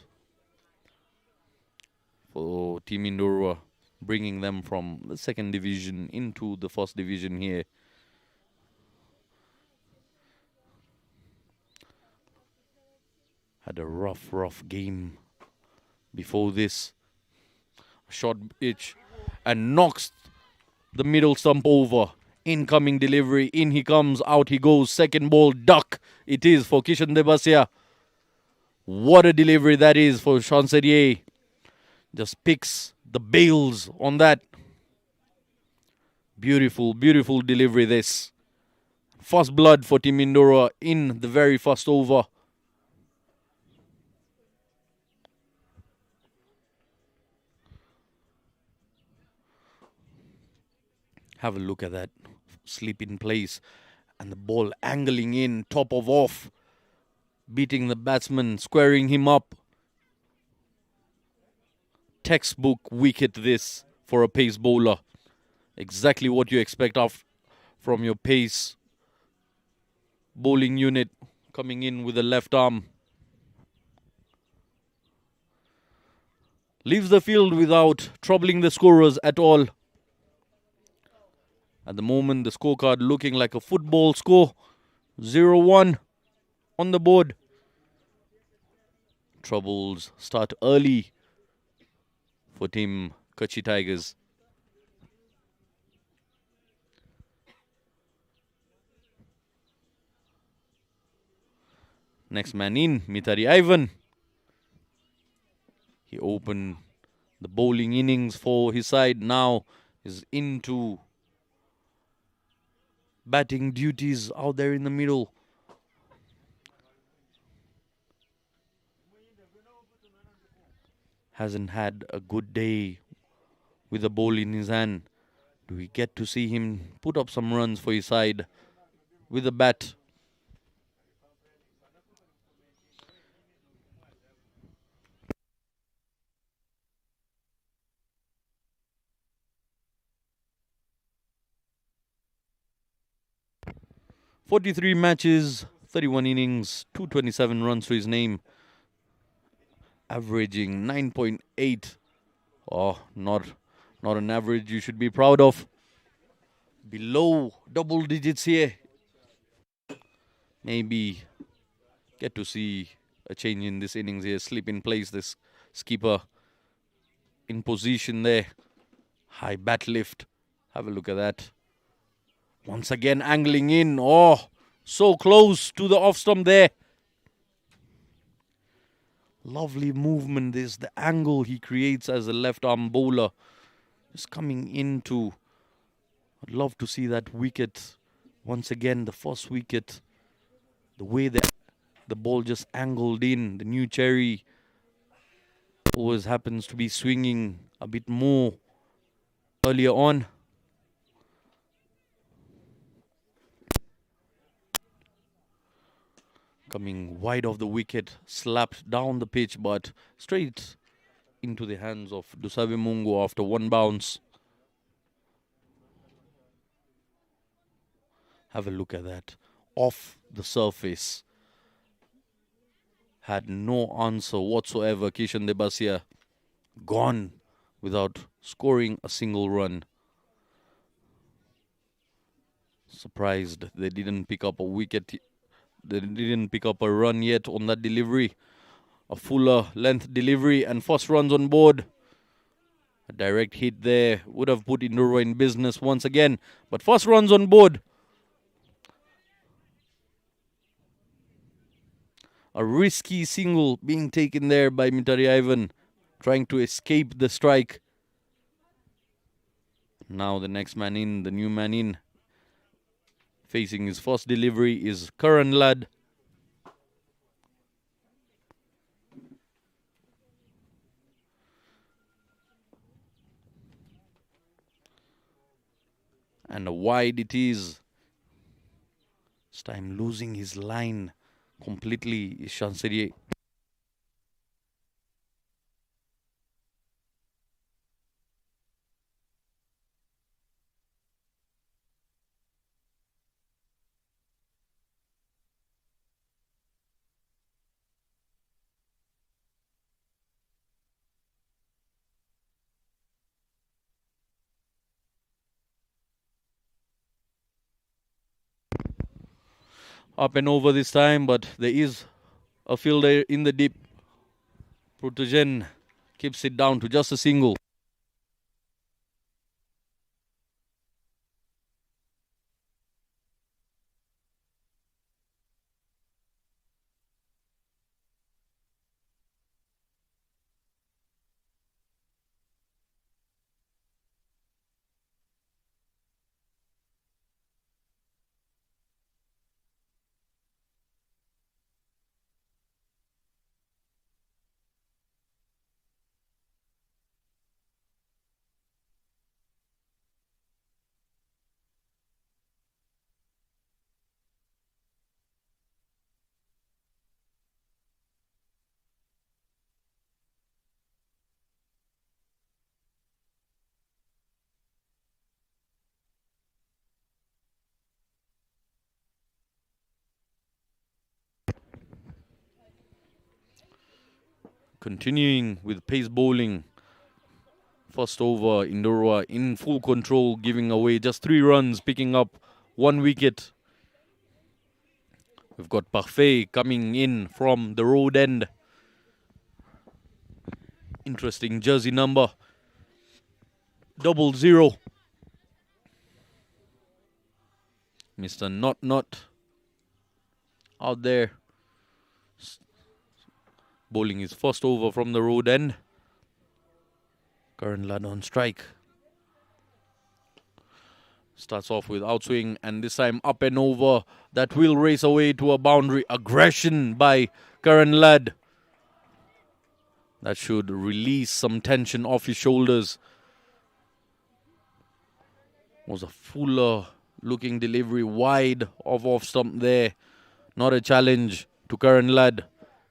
for Team Indorwa, bringing them from the second division into the first division here. Had a rough game before this. A short pitch and knocks the middle stump over. Incoming delivery, in he comes, out he goes. Second ball, duck it is for Kishan Debasia. What a delivery that is for Chanserier. Just picks the bails on that. Beautiful delivery this. First blood for Team Indorwa in the very first over. Have a look at that. Slip in place. And the ball angling in, top of off. Beating the batsman, squaring him up. Textbook wicket this for a pace bowler. Exactly what you expect from your pace bowling unit, coming in with the left arm. Leaves the field without troubling the scorers at all. At the moment, the scorecard looking like a football score. 0-1 on the board. Troubles start early for Team Kuchi Tigers. Next man in, Mitari Ivan. He opened the bowling innings for his side. Now is into batting duties out there in the middle. Hasn't had a good day with the ball in his hand. Do we get to see him put up some runs for his side with the bat? "43 matches, 31 innings, 227 runs to his name. Averaging 9.8. Oh, not an average you should be proud of. Below double digits here. Maybe get to see a change in this innings here. Slip in place, this skipper in position there. High bat lift. Have a look at that. Once again angling in. Oh, so close to the off stump there. Lovely movement. This the angle he creates as a left arm bowler. Just coming into. I'd love to see that wicket. Once again, the first wicket. The way the ball just angled in. The new cherry always happens to be swinging a bit more earlier on. Coming wide of the wicket, slapped down the pitch, but straight into the hands of Dusabe Mungo after one bounce. Have a look at that. Off the surface. Had no answer whatsoever. Kishan Debasia gone without scoring a single run. Surprised they didn't pick up a wicket. They didn't pick up a run yet on that delivery. A fuller length delivery and first runs on board. A direct hit there would have put Indorwa in business once again. But first runs on board. A risky single being taken there by Mitari Ivan, trying to escape the strike. Now the next man in, the new man in, facing his first delivery is Karan Lad. And a wide it is. This time losing his line completely is Chanserier. Up and over this time, but there is a fielder in the deep. Protogen keeps it down to just a single. Continuing with pace bowling. First over, Indorwa in full control, giving away just 3 runs, picking up 1 wicket. We've got Parfait coming in from the road end. Interesting jersey number. 00. Mr. Not out there. Bowling his first over from the road end. Karan Lad on strike. Starts off with outswing and this time up and over. That will race away to a boundary. Aggression by Karan Lad. That should release some tension off his shoulders. Was a fuller looking delivery wide of off stump there. Not a challenge to Karan Lad.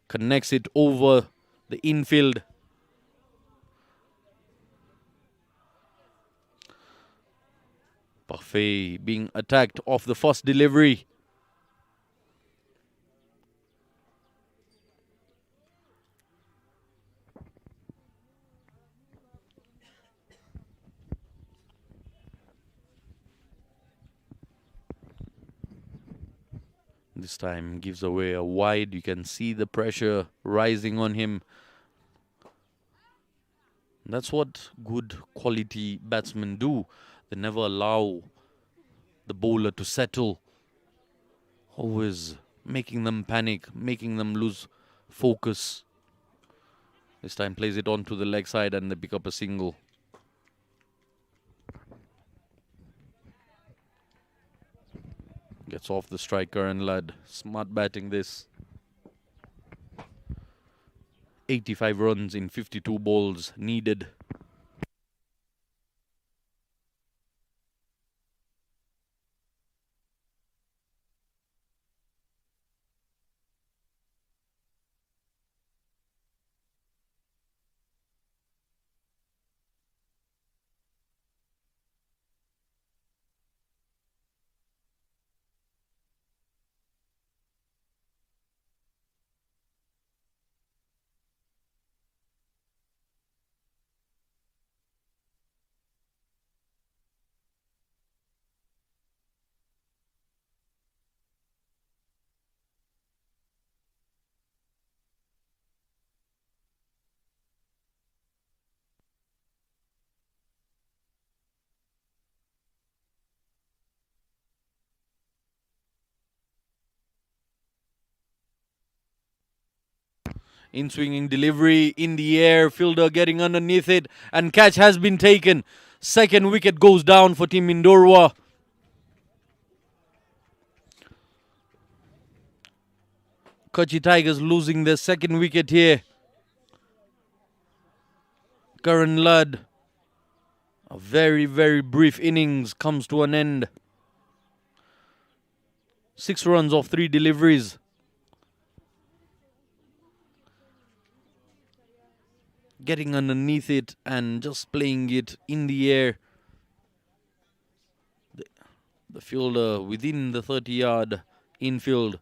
Connects it over the infield. Parfait being attacked off the first delivery. This time gives away a wide. You can see the pressure rising on him. That's what good quality batsmen do. They never allow the bowler to settle. Always making them panic, making them lose focus. This time plays it on to the leg side and they pick up a single. Gets off the striker and Lad. Smart batting this. 85 runs in 52 balls needed. In swinging delivery in the air, fielder getting underneath it and catch has been taken. Second wicket goes down for Team Indorwa. Kuchi Tigers losing their second wicket here. Karan Ludd. A very, very brief innings comes to an end. 6 runs off 3 deliveries. Getting underneath it and just playing it in the air. The fielder within the 30-yard infield.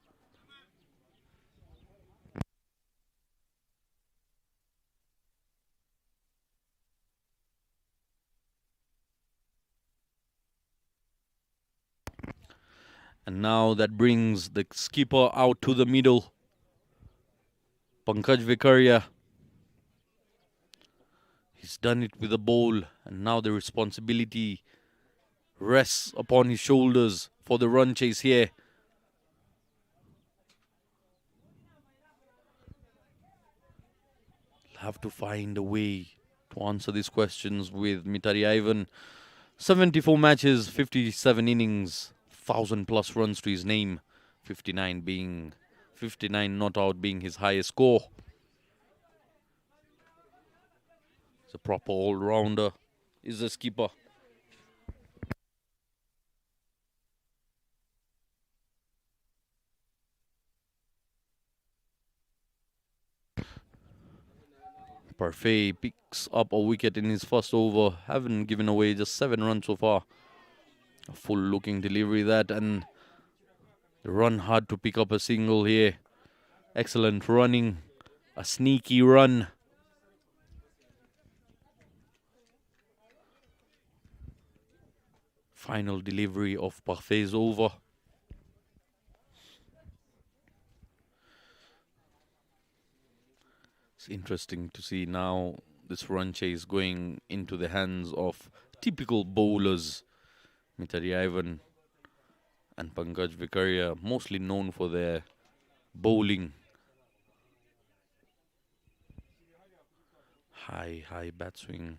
And now that brings the skipper out to the middle. Pankaj Vikaria. He's done it with a bowl, and now the responsibility rests upon his shoulders for the run chase here. Have to find a way to answer these questions with Mitari Ivan. 74 matches, 57 innings, 1,000+ runs to his name. 59 not out being his highest score. He's a proper all-rounder. Is the skipper. Parfait picks up a wicket in his first over. Haven't given away, just 7 runs so far. A full-looking delivery that, and the run hard to pick up a single here. Excellent running. A sneaky run. Final delivery of Parfait's over. It's interesting to see now this run chase going into the hands of typical bowlers. Mitari Ivan and Pankaj Vikaria, mostly known for their bowling. High bat swing.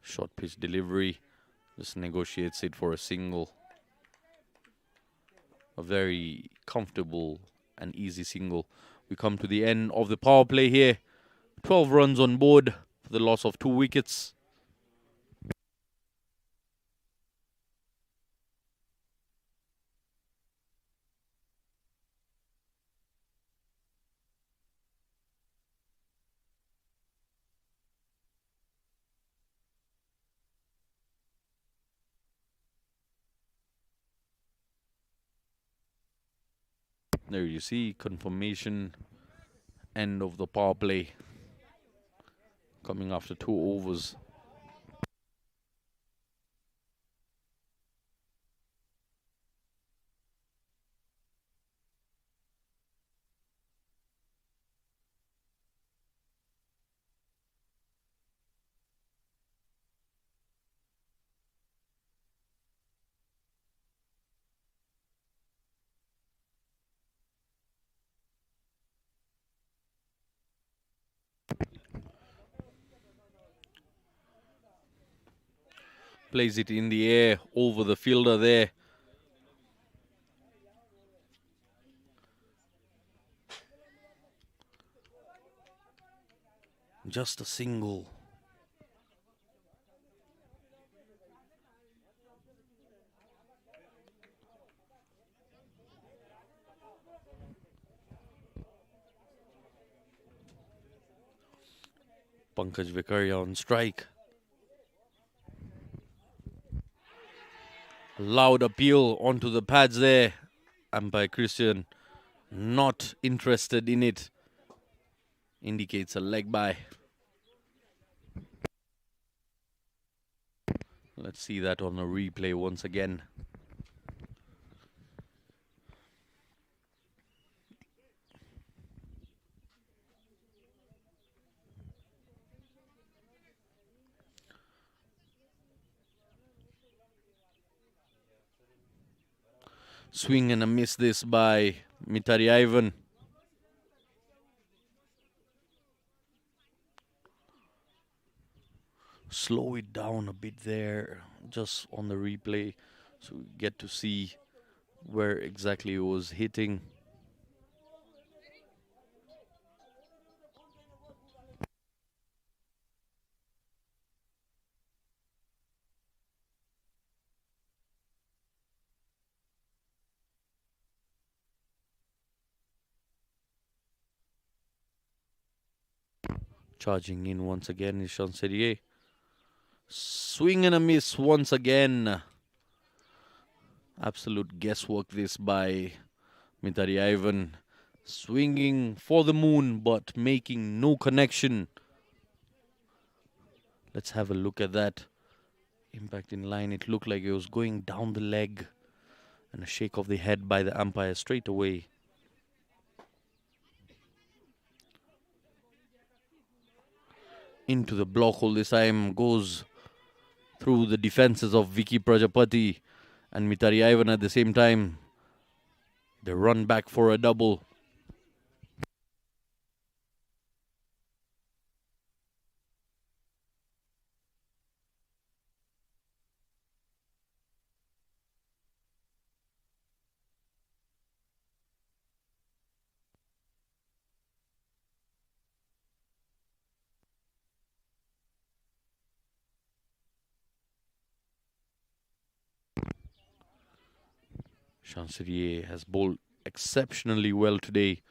Short pitch delivery. Just negotiates it for a single. A very comfortable and easy single. We come to the end of the power play here. 12 runs on board for the loss of 2 wickets. There you see, confirmation, end of the power play. Coming after 2 overs. Plays it in the air over the fielder there. Just a single. Pankaj Vikaria on strike. Loud appeal onto the pads there. Umpire Christian not interested in it. Indicates a leg bye. Let's see that on a replay once again. Swing and a miss this by Mitari Ivan. slow it down a bit there, just on the replay, so we get to see where exactly it was hitting. Charging in once again is Chancelier. Swing and a miss once again. Absolute guesswork this by Mitari Ivan. Swinging for the moon but making no connection. Let's have a look at that. Impact in line. It looked like it was going down the leg. And a shake of the head by the umpire straight away. Into the block hole this time. Goes through the defenses of Vicky Prajapati and Mitari Ivan at the same time. They run back for a double. Chancelier has bowled exceptionally well today.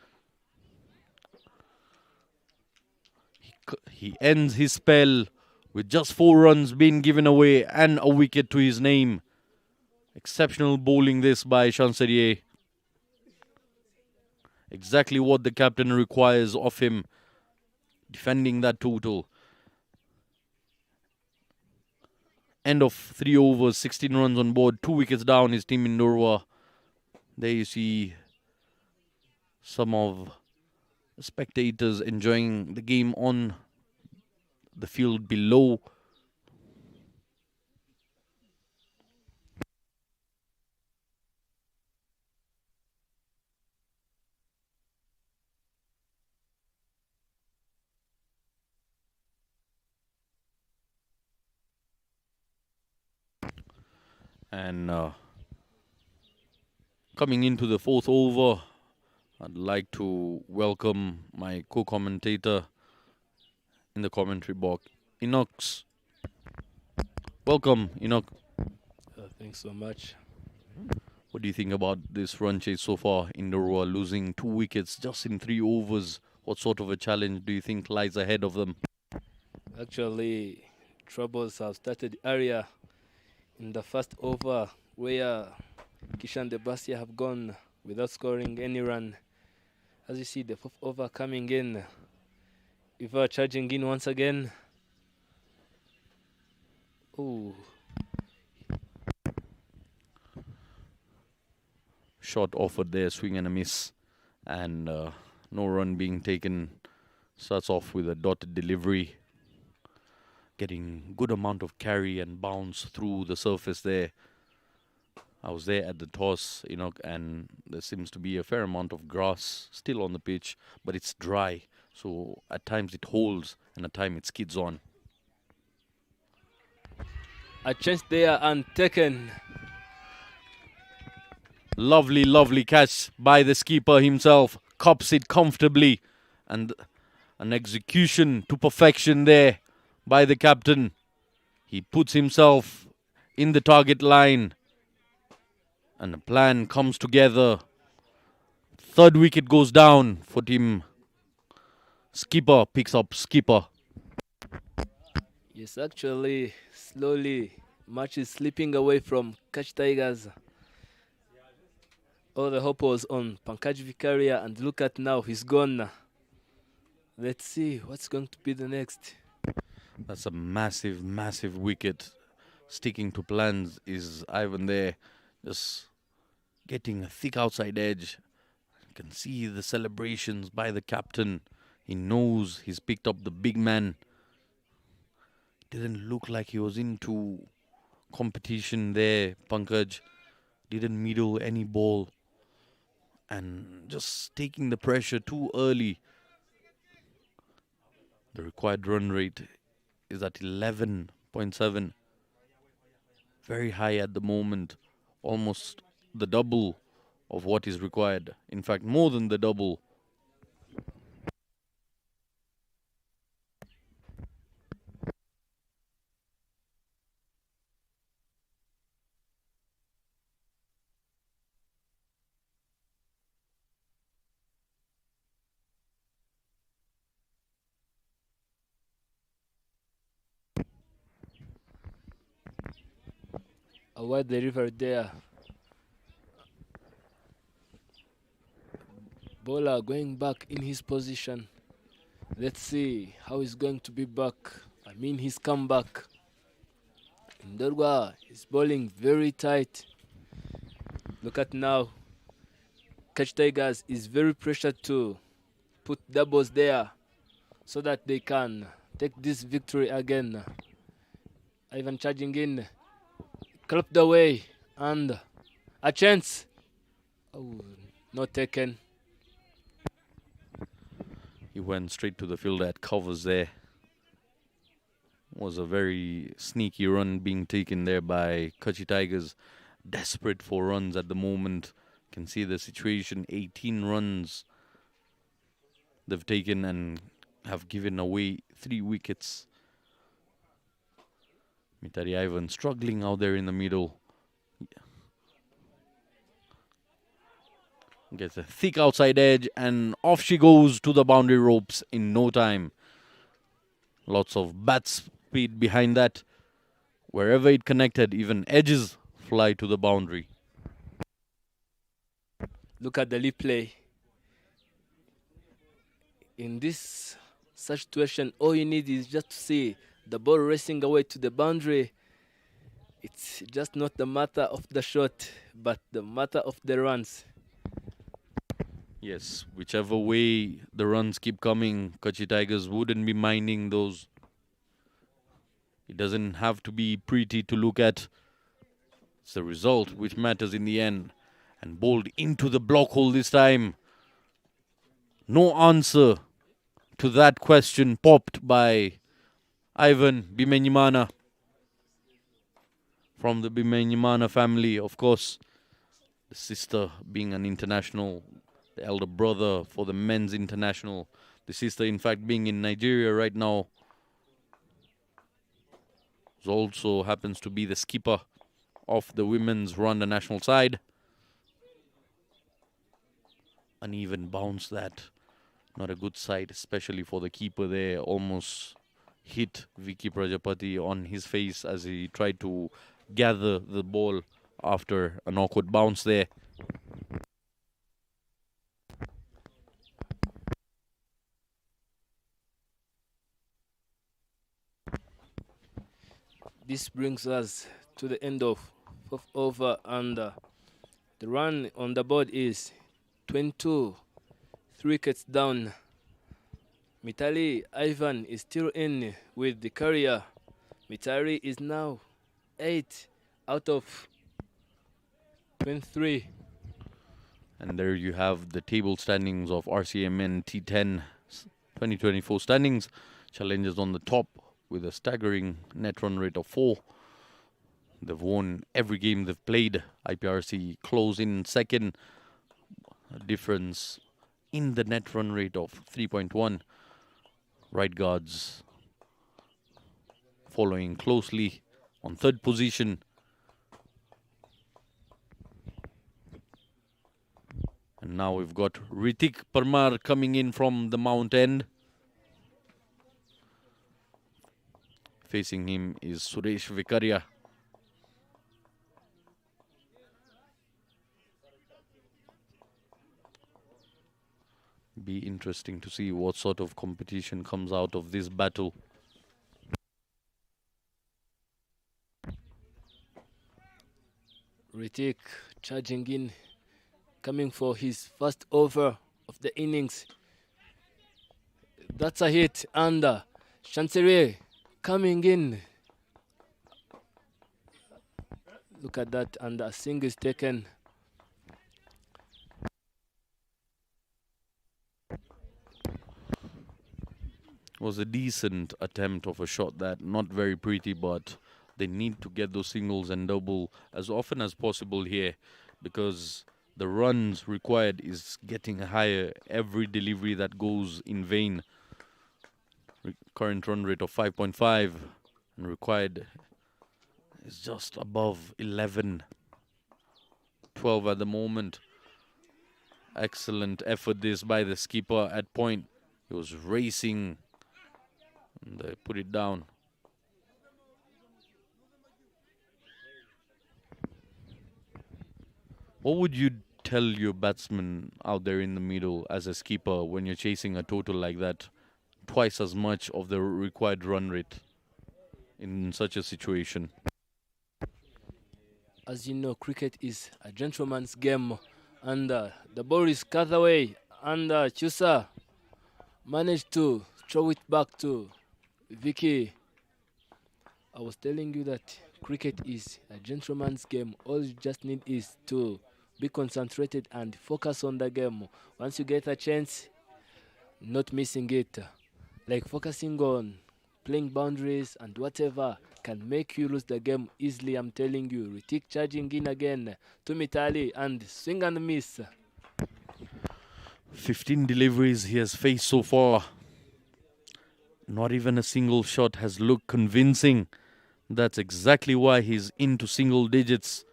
He ends his spell with just 4 runs being given away and a wicket to his name. Exceptional bowling this by Chancelier. Exactly what the captain requires of him. Defending that total. End of 3 overs, 16 runs on board, 2 wickets down, his team Indorwa. There you see some of the spectators enjoying the game on the field below. And coming into the 4th over, I'd like to welcome my co-commentator in the commentary box, Enox. Welcome, Enoch. Thanks so much. What do you think about this run chase so far? Indorwa losing 2 wickets just in 3 overs. What sort of a challenge do you think lies ahead of them? Actually, troubles have started earlier in the first over where Kishan and Debasia have gone without scoring any run. As you see, the 4th over coming in. Iva charging in once again. Oh, Shot offered there, swing and a miss. And no run being taken. Starts off with a dotted delivery. Getting good amount of carry and bounce through the surface there. I was there at the toss, and there seems to be a fair amount of grass still on the pitch, but it's dry. So at times it holds and at times it skids on. a chance there and taken. Lovely, lovely catch by the skipper himself. Cops it comfortably. And an execution to perfection there by the captain. He puts himself in the target line. And the plan comes together. 3rd wicket goes down for team. Skipper picks up skipper. Yes, actually, slowly, match is slipping away from Catch Tigers. All the hope was on Pankaj Vicaria, and look at now, he's gone. Let's see what's going to be the next. That's a massive, massive wicket. Sticking to plans is Ivan there. Just getting a thick outside edge. You can see the celebrations by the captain. He knows he's picked up the big man. Didn't look like he was into competition there, Pankaj. Didn't middle any ball. And just taking the pressure too early. The required run rate is at 11.7. Very high at the moment. Almost the double of what is required. In fact, more than the double. Avoid the river there. Bowler going back in his position. Let's see how he's going to be back. I mean his comeback. Indorwa is bowling very tight. Look at now. Catch Tigers is very pressured to put doubles there so that they can take this victory again. Ivan charging in. Clipped away and a chance. Oh, not taken. He went straight to the field at covers there. Was a very sneaky run being taken there by Kuchi Tigers. Desperate for runs at the moment. Can see the situation. 18 runs they've taken and have given away 3 wickets. Mitari Ivan struggling out there in the middle. Gets a thick outside edge and off she goes to the boundary ropes in no time. Lots of bat speed behind that. Wherever it connected, even edges fly to the boundary. Look at the replay. In this such situation, all you need is just to see the ball racing away to the boundary. It's just not the matter of the shot, but the matter of the runs. Yes, whichever way the runs keep coming, Kuchi Tigers wouldn't be minding those. It doesn't have to be pretty to look at. It's the result which matters in the end. And bowled into the block hole this time. No answer to that question popped by Ivan Bimenyimana from the Bimenyimana family, of course. The sister being an international, the elder brother for the men's international. The sister, in fact, being in Nigeria right now. Also happens to be the skipper of the women's Rwanda national side. Uneven bounce that. Not a good sight, especially for the keeper there. Almost hit Vicky Prajapati on his face as he tried to gather the ball after an awkward bounce there. This brings us to the end of fourth over, and the run on the board is 22, 3 wickets down. Mitali Ivan is still in with the carrier. Mitali is now 8 out of 23. And there you have the table standings of RCMN T10 2024 standings. Challengers on the top with a staggering net run rate of 4. They've won every game they've played. IPRC close in second. A difference in the net run rate of 3.1. Right Guards following closely on third position. And now we've got Ritik Parmar coming in from the Mount End. Facing him is Suresh Vikaria. Be interesting to see what sort of competition comes out of this battle. Ritik charging in, coming for his first over of the innings. That's a hit, and Chancelier coming in. Look at that, and a single is taken. Was a decent attempt of a shot that not very pretty, but they need to get those singles and double as often as possible here because the runs required is getting higher every delivery that goes in vain. Current run rate of 5.5 and required is just above 11, 12 at the moment. Excellent effort this by the skipper at point. He was racing and they put it down. What would you tell your batsman out there in the middle as a skipper when you're chasing a total like that? Twice as much of the required run rate in such a situation. As you know, cricket is a gentleman's game, and the ball is cut away, and Chusa managed to throw it back to Vicky. I was telling you that cricket is a gentleman's game. All you just need is to be concentrated and focus on the game. Once you get a chance, not missing it. Like focusing on playing boundaries and whatever can make you lose the game easily. I'm telling you. Ritik charging in again to Mitali and swing and miss. 15 deliveries he has faced so far. Not even a single shot has looked convincing. That's exactly why he's into single digits.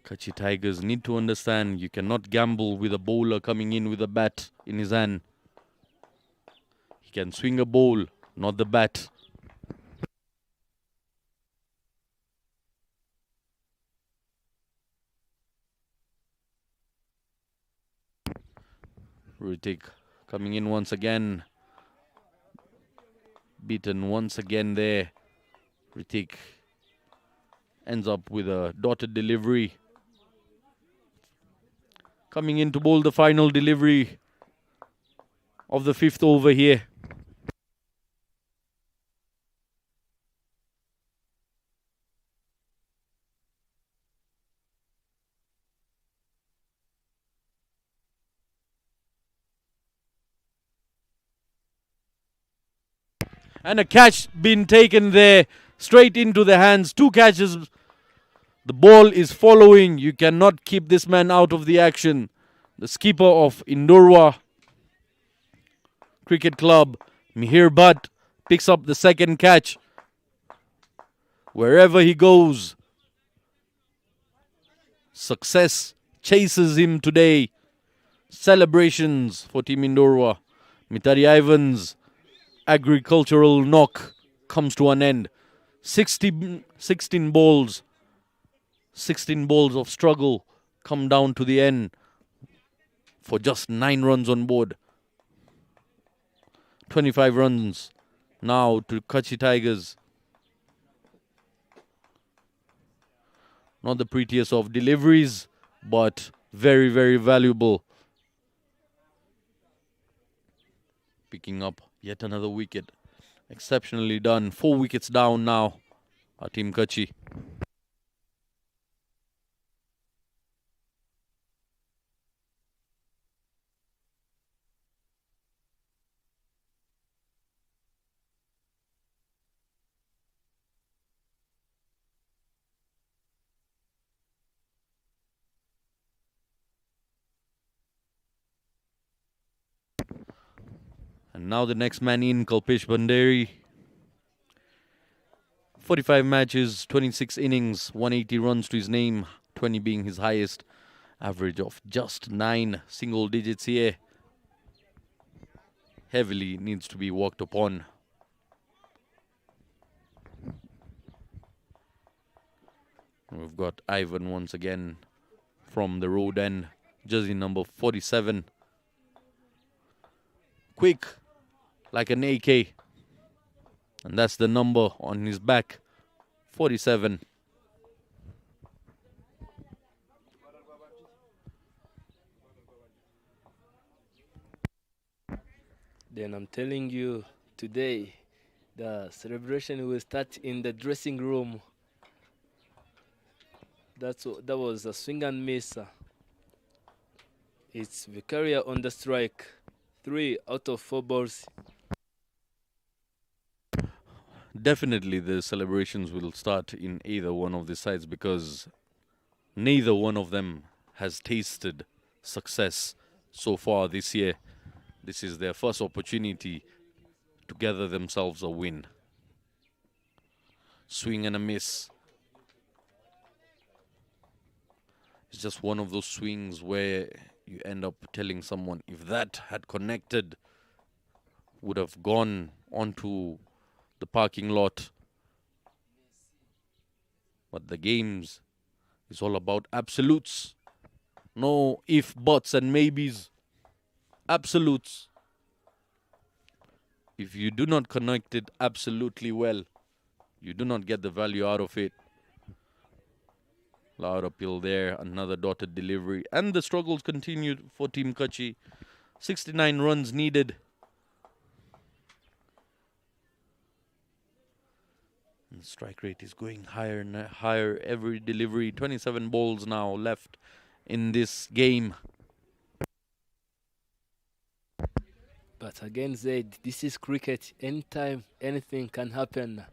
Kuchi Tigers need to understand you cannot gamble with a bowler coming in with a bat in his hand. He can swing a bowl, not the bat. Ritik coming in once again. Beaten once again there. Ritik ends up with a dotted delivery. Coming in to bowl the final delivery of the 5th over here. And a catch been taken there, straight into the hands. 2 catches. The ball is following. You cannot keep this man out of the action. The skipper of Indorwa Cricket Club, Mihir Bhatt, picks up the 2nd catch. Wherever he goes, success chases him today. Celebrations for Team Indorwa. Mitari Ivan's agricultural knock comes to an end. 16 balls. 16 balls of struggle come down to the end for just 9 runs on board. 25 runs now to Kuchi Tigers. Not the prettiest of deliveries, but very, very valuable. Picking up yet another wicket. Exceptionally done. 4 wickets down now. Our Team Kuchi. And now the next man in, Kalpesh Banderi. 45 matches, 26 innings, 180 runs to his name, 20 being his highest. Average of just 9 single digits here. Heavily needs to be worked upon. We've got Ivan once again from the road end, jersey number 47. Quick, like an AK. And that's the number on his back, 47. Then I'm telling you, today, the celebration will start in the dressing room. That was a swing and miss. It's Vicaria on the strike. 3 out of 4 balls. Definitely the celebrations will start in either one of the sides because neither one of them has tasted success so far this year. This is their first opportunity to gather themselves a win. Swing and a miss. It's just one of those swings where you end up telling someone if that had connected, would have gone onto the parking lot. But the games is all about absolutes. No if, buts, and maybes. Absolutes. If you do not connect it absolutely well, you do not get the value out of it. Loud appeal there, another dotted delivery. And the struggles continued for Team Kuchi. 69 runs needed. And strike rate is going higher and higher every delivery. 27 balls now left in this game. But again, Zaid, this is cricket. Anytime, anything can happen.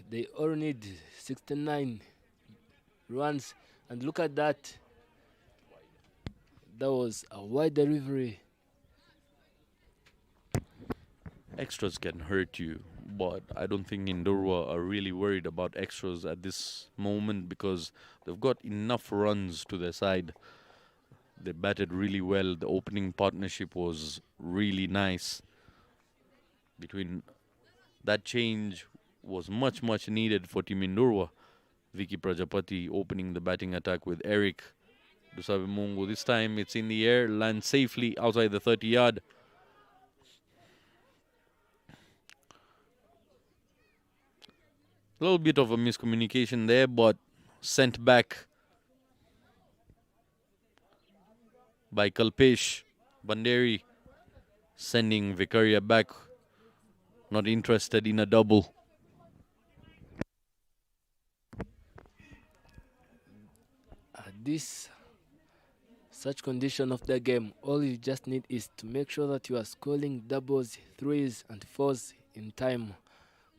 They all need 69 runs. And look at that. That was a wide delivery. Extras can hurt you, but I don't think Indorwa are really worried about extras at this moment because they've got enough runs to their side. They batted really well. The opening partnership was really nice. Between that change was much needed for Team Indorwa. Vicky Prajapati opening the batting attack with Eric Dusabe. This time it's in the air, lands safely outside the 30-yard. A little bit of a miscommunication there, but sent back by Kalpesh Banderi, sending Vicaria back, not interested in a double. At this such condition of the game, all you just need is to make sure that you are scoring doubles, threes, and fours in time.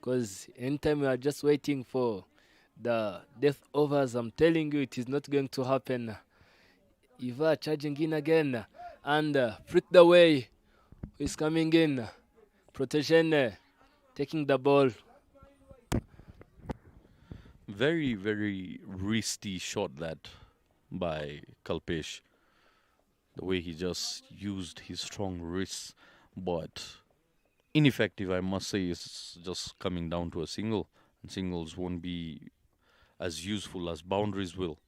Because anytime you are just waiting for the death overs, I'm telling you, it is not going to happen. Iva charging in again, and Frick the way is coming in. Protection taking the ball. Very risky shot that by Kalpesh. The way he just used his strong wrists, but ineffective, I must say, is just coming down to a single. And singles won't be as useful as boundaries will.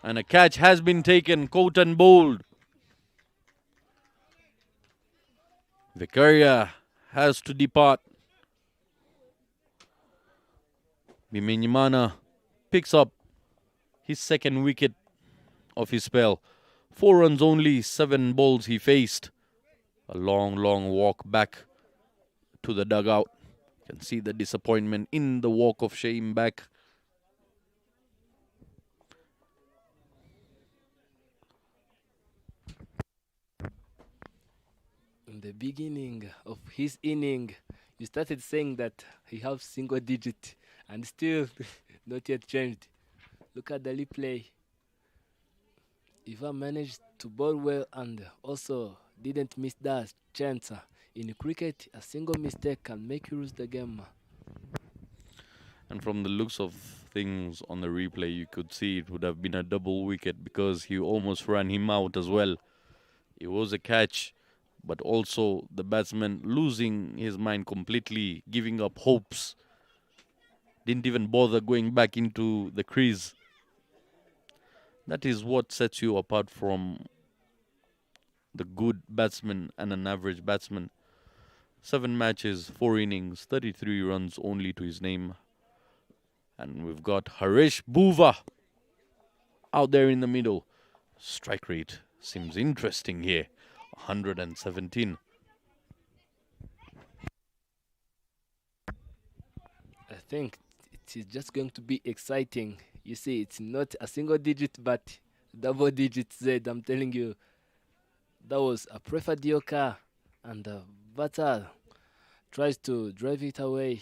And a catch has been taken, coat and bold. Vicaria has to depart. Bimenyimana picks up his second wicket of his spell. 4 runs only, 7 balls he faced. A long walk back to the dugout. You can see the disappointment in the walk of shame back. In the beginning of his inning, you started saying that he has single digit and still not yet changed. Look at the replay. Ivan managed to bowl well and also didn't miss that chance. In cricket, a single mistake can make you lose the game. And from the looks of things on the replay, you could see it would have been a double wicket because he almost ran him out as well. It was a catch, but also the batsman losing his mind completely, giving up hopes. Didn't even bother going back into the crease. That is what sets you apart from the good batsman and an average batsman. 7 matches, 4 innings, 33 runs only to his name. And we've got Harish Buva out there in the middle. Strike rate seems interesting here. 117. I think it is just going to be exciting. You see, it's not a single digit, but double digit Z, I'm telling you. That was a Prefadioka, and Bata tries to drive it away,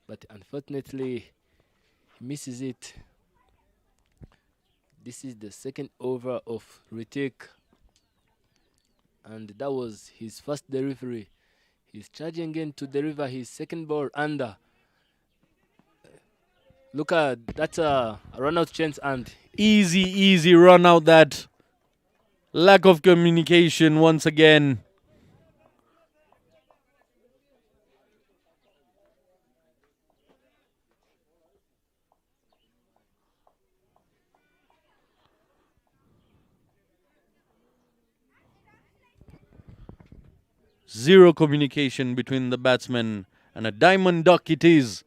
but unfortunately he misses it. This is the second over of Ritik, and that was his first delivery. He's charging in to deliver his second ball under. Look at that's a run out chance, and Easy run out that. Lack of communication once again. Zero communication between the batsmen, and a diamond duck it is.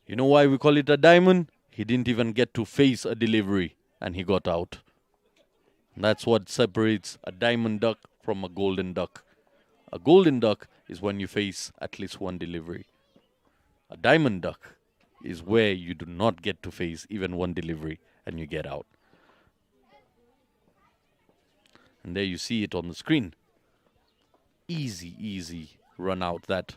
You know why we call it a diamond? He didn't even get to face a delivery and he got out. That's what separates a diamond duck from a golden duck. A golden duck is when you face at least one delivery. A diamond duck is where you do not get to face even one delivery and you get out. And there you see it on the screen. Easy run out that.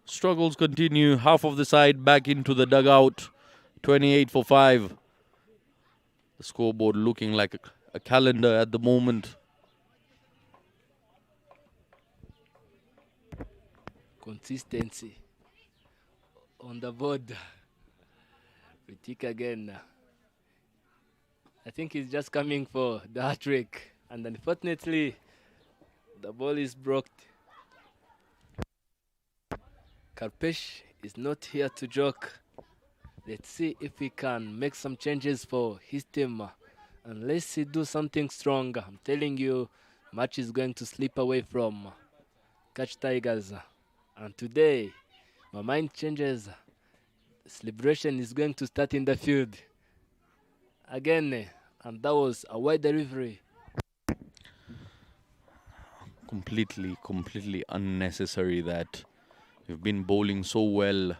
Struggles continue. Half of the side back into the dugout. 28 for 5. The scoreboard looking like a calendar at the moment. consistency on the board. Ritik again. I think he's just coming for the hat trick, and unfortunately, the ball is blocked. Karpesh is not here to joke. Let's see if he can make some changes for his team. Unless he do something strong, I'm telling you, match is going to slip away from Catch Tigers. And today, my mind changes. Celebration is going to start in the field. Again, and that was a wide delivery. Completely unnecessary that. You've been bowling so well.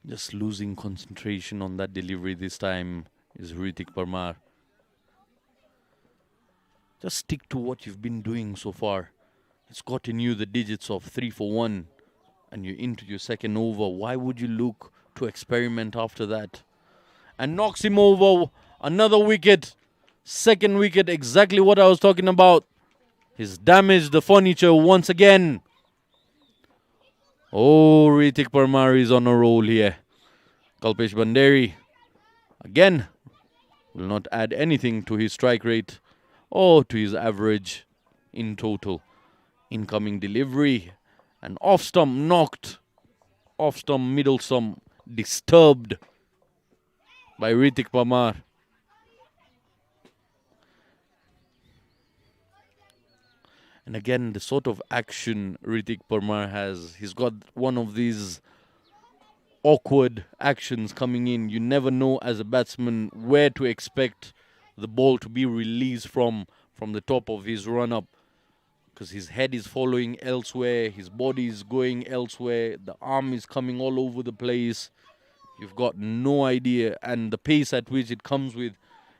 Just losing concentration on that delivery this time is Ritik Parmar. Just stick to what you've been doing so far. It's gotten you the digits of 3 for 1 and you're into your second over. Why would you look to experiment after that? And knocks him over. Another wicket. Second wicket, exactly what I was talking about. He's damaged the furniture once again. Oh, Ritik Parmar is on a roll here. Kalpesh Banderi, again, will not add anything to his strike rate or to his average in total. Incoming delivery, and off stump knocked. Off stump, middle stump, disturbed by Ritik Parmar. And again, the sort of action Ritik Parmar has, he's got one of these awkward actions coming in. You never know as a batsman where to expect the ball to be released from the top of his run-up. Because his head is following elsewhere, his body is going elsewhere, the arm is coming all over the place. You've got no idea, and the pace at which it comes with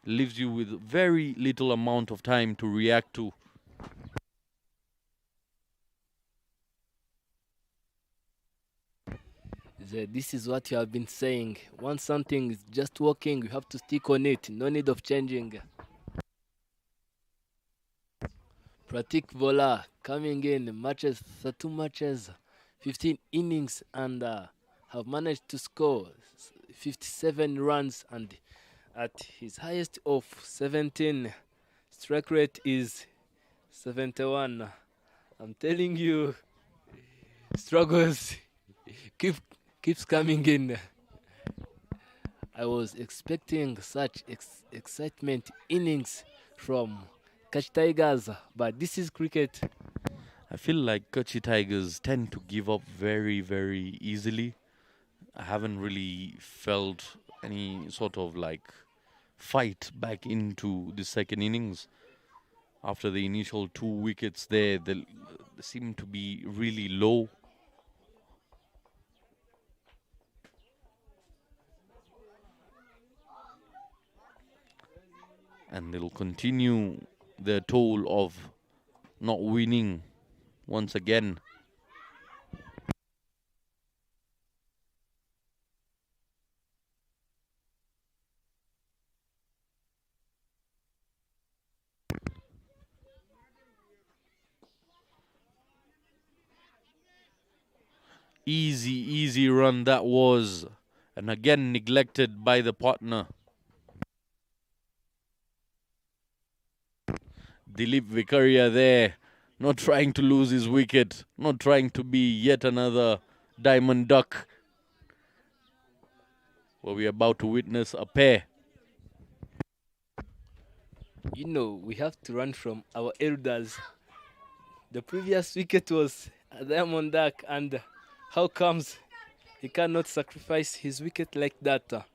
leaves you with very little amount of time to react to. This is what you have been saying. Once something is just working, you have to stick on it. No need of changing. Pratik Vola coming in matches, 32 matches, 15 innings, and have managed to score 57 runs, and at his highest of 17, strike rate is 71. I'm telling you, struggles keeps coming in. I was expecting such excitement innings from Catch Tigers, but this is cricket. I feel like Kuchi Tigers tend to give up very easily. I haven't really felt any sort of like fight back into the second innings. After the initial 2 wickets there, they seem to be really low. and they'll continue their toll of not winning once again. Easy run that was, and again neglected by the partner. Dilip Vicaria there, not trying to lose his wicket, not trying to be yet another diamond duck. Well, we're about to witness a pair. You know, we have to run from our elders. The previous wicket was a diamond duck, and how comes he cannot sacrifice his wicket like that?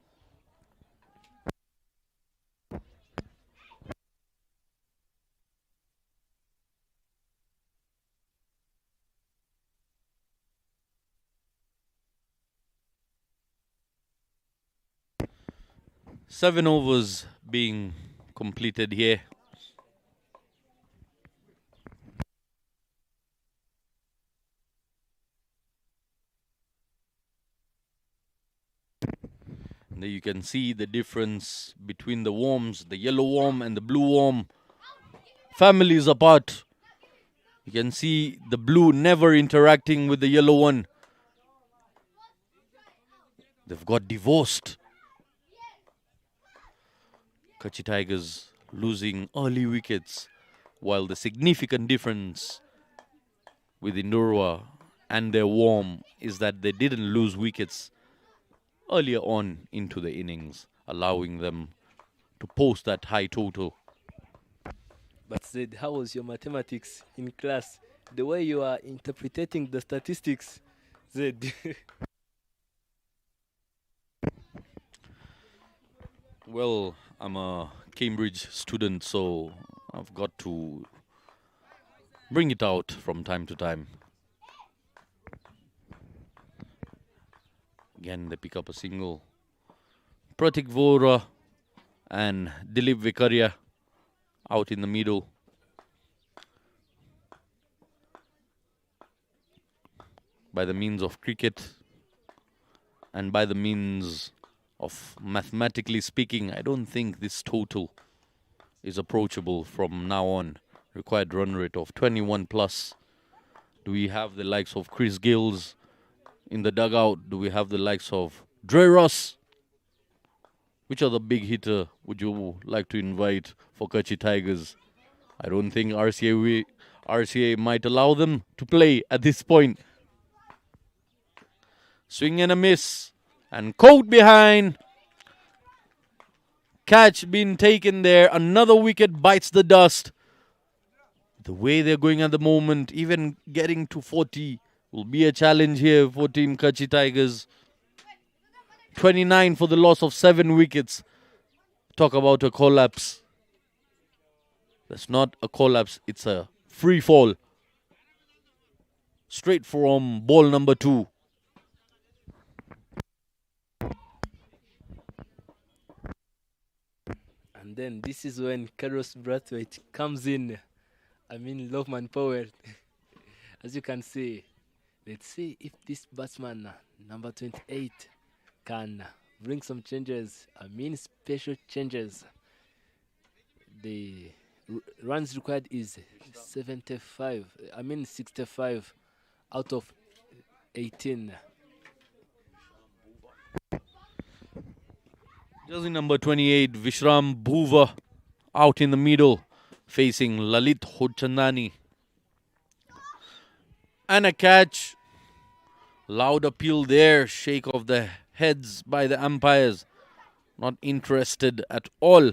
7 overs being completed here. And there you can see the difference between the worms, the yellow worm and the blue worm. Families apart. You can see the blue never interacting with the yellow one. They've got divorced. Kuchi Tigers losing early wickets, while the significant difference with Indorwa and their worm is that they didn't lose wickets earlier on into the innings, allowing them to post that high total. But Zed, how was your mathematics in class? The way you are interpreting the statistics, Zed. Well, I'm a Cambridge student, so I've got to bring it out from time to time. Again, they pick up a single. Pratik Vora and Dilip Vicaria out in the middle. By the means of cricket and by the means of mathematically speaking, I don't think this total is approachable from now on. Required run rate of 21 plus. Do we have the likes of Chris Gills in the dugout? Do we have the likes of Dre Ross? Which other big hitter would you like to invite for Kuchi Tigers? I don't think RCA might allow them to play at this point. Swing and a miss. And caught behind. Catch being taken there. Another wicket bites the dust. The way they're going at the moment, even getting to 40 will be a challenge here for Team Kuchi Tigers. 29 for the loss of 7 wickets. Talk about a collapse. That's not a collapse, it's a free fall. Straight from ball number 2. And then this is when Carlos Brathwaite comes in. I mean, Loveman Powell. As you can see, let's see if this batsman, number 28, can bring some changes. I mean, special changes. The runs required is 65. I mean, 65 out of 18. Jersey number 28, Vishram Bhuva, out in the middle, facing Lalit Hodchandani. And a catch. Loud appeal there. Shake of the heads by the umpires. Not interested at all.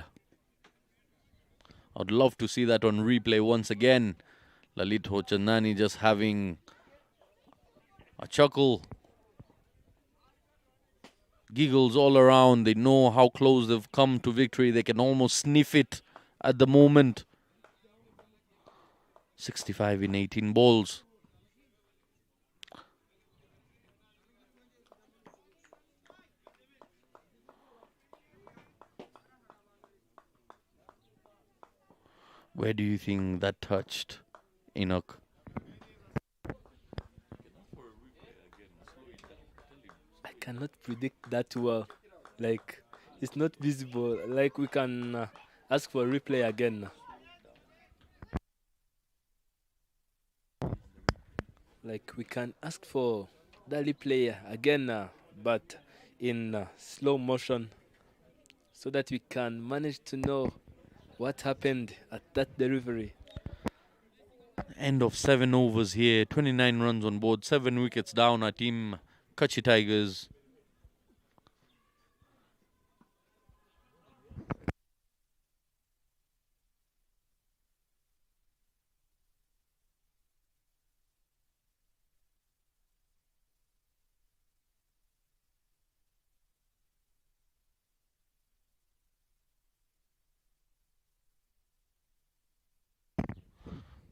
I'd love to see that on replay once again. Lalit Hodchandani just having a chuckle. Giggles all around. They know how close they've come to victory. They can almost sniff it at the moment. 65 in 18 balls. Where do you think that touched, Enoch? I cannot predict that well. Like, it's not visible. Like, we can ask for a replay again. Like, we can ask for the replay again, but in slow motion, so that we can manage to know what happened at that delivery. End of 7 overs here, 29 runs on board, 7 wickets down. Our team, Kuchi Tigers.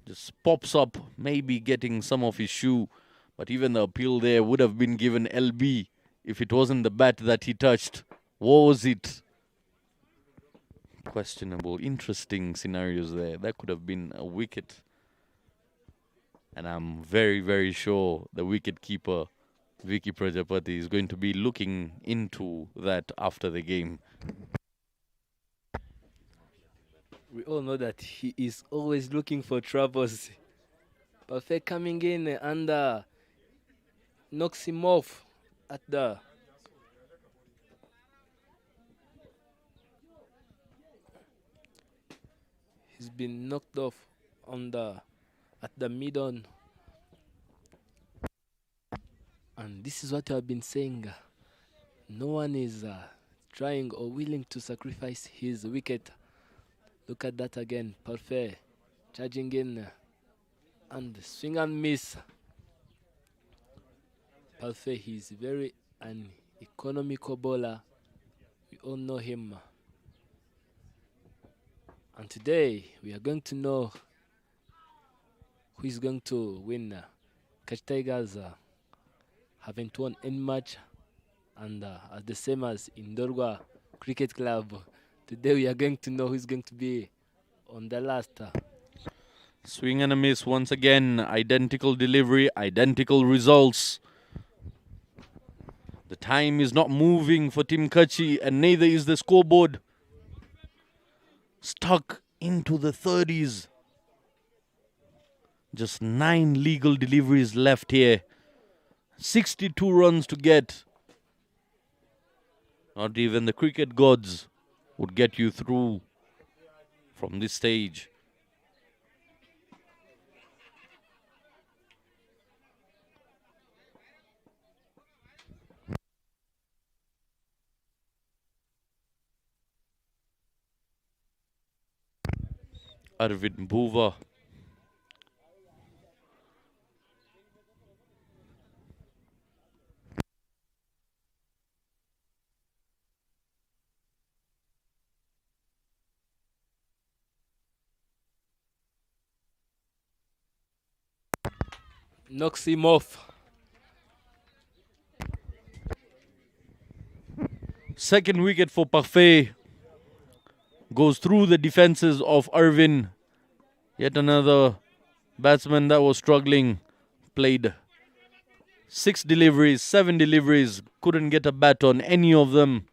Just pops up, maybe getting some of his shoe. But even the appeal there would have been given LB if it wasn't the bat that he touched. What was it? Questionable. Interesting scenarios there. That could have been a wicket. And I'm very, very sure the wicket keeper, Vicky Prajapati, is going to be looking into that after the game. We all know that he is always looking for troubles. Buffet coming in and knocks him off at the he's been knocked off on the at the mid-on. And this is what I've been saying. No one is trying or willing to sacrifice his wicket. Look at that again. Parfait charging in and swing and miss. Parfait, he's very an economical bowler. We all know him. And today we are going to know who is going to win. Catch Tigers haven't won any match, and as the same as Indorwa Cricket Club, today we are going to know who is going to be on the last. Swing and a miss once again. Identical delivery, identical results. The time is not moving for Team Kuchi, and neither is the scoreboard. Stuck into the 30s. Just 9 legal deliveries left here. 62 runs to get. Not even the cricket gods would get you through from this stage. Arvind Bhuva. Knocks him off. Second wicket for Parfait. Goes through the defenses of Arvind. Yet another batsman that was struggling. Played 6 deliveries, 7 deliveries. Couldn't get a bat on any of them.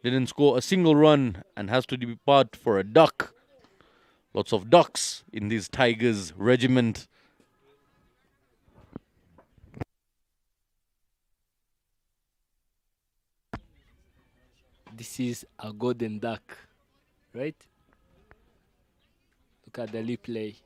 Didn't score a single run and has to depart for a duck. Lots of ducks in this Tigers regiment. This is a golden duck, right? Look at the replay.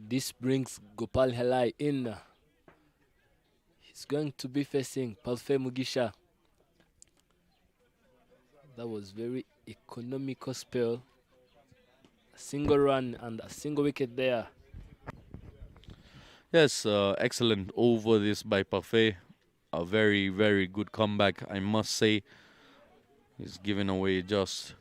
This brings Gopal Helai in. He's going to be facing Parfait Mugisha. That was very economical spell A single run and a single wicket there. Yes, excellent over this by Parfait. A very, very good comeback, I must say. He's given away just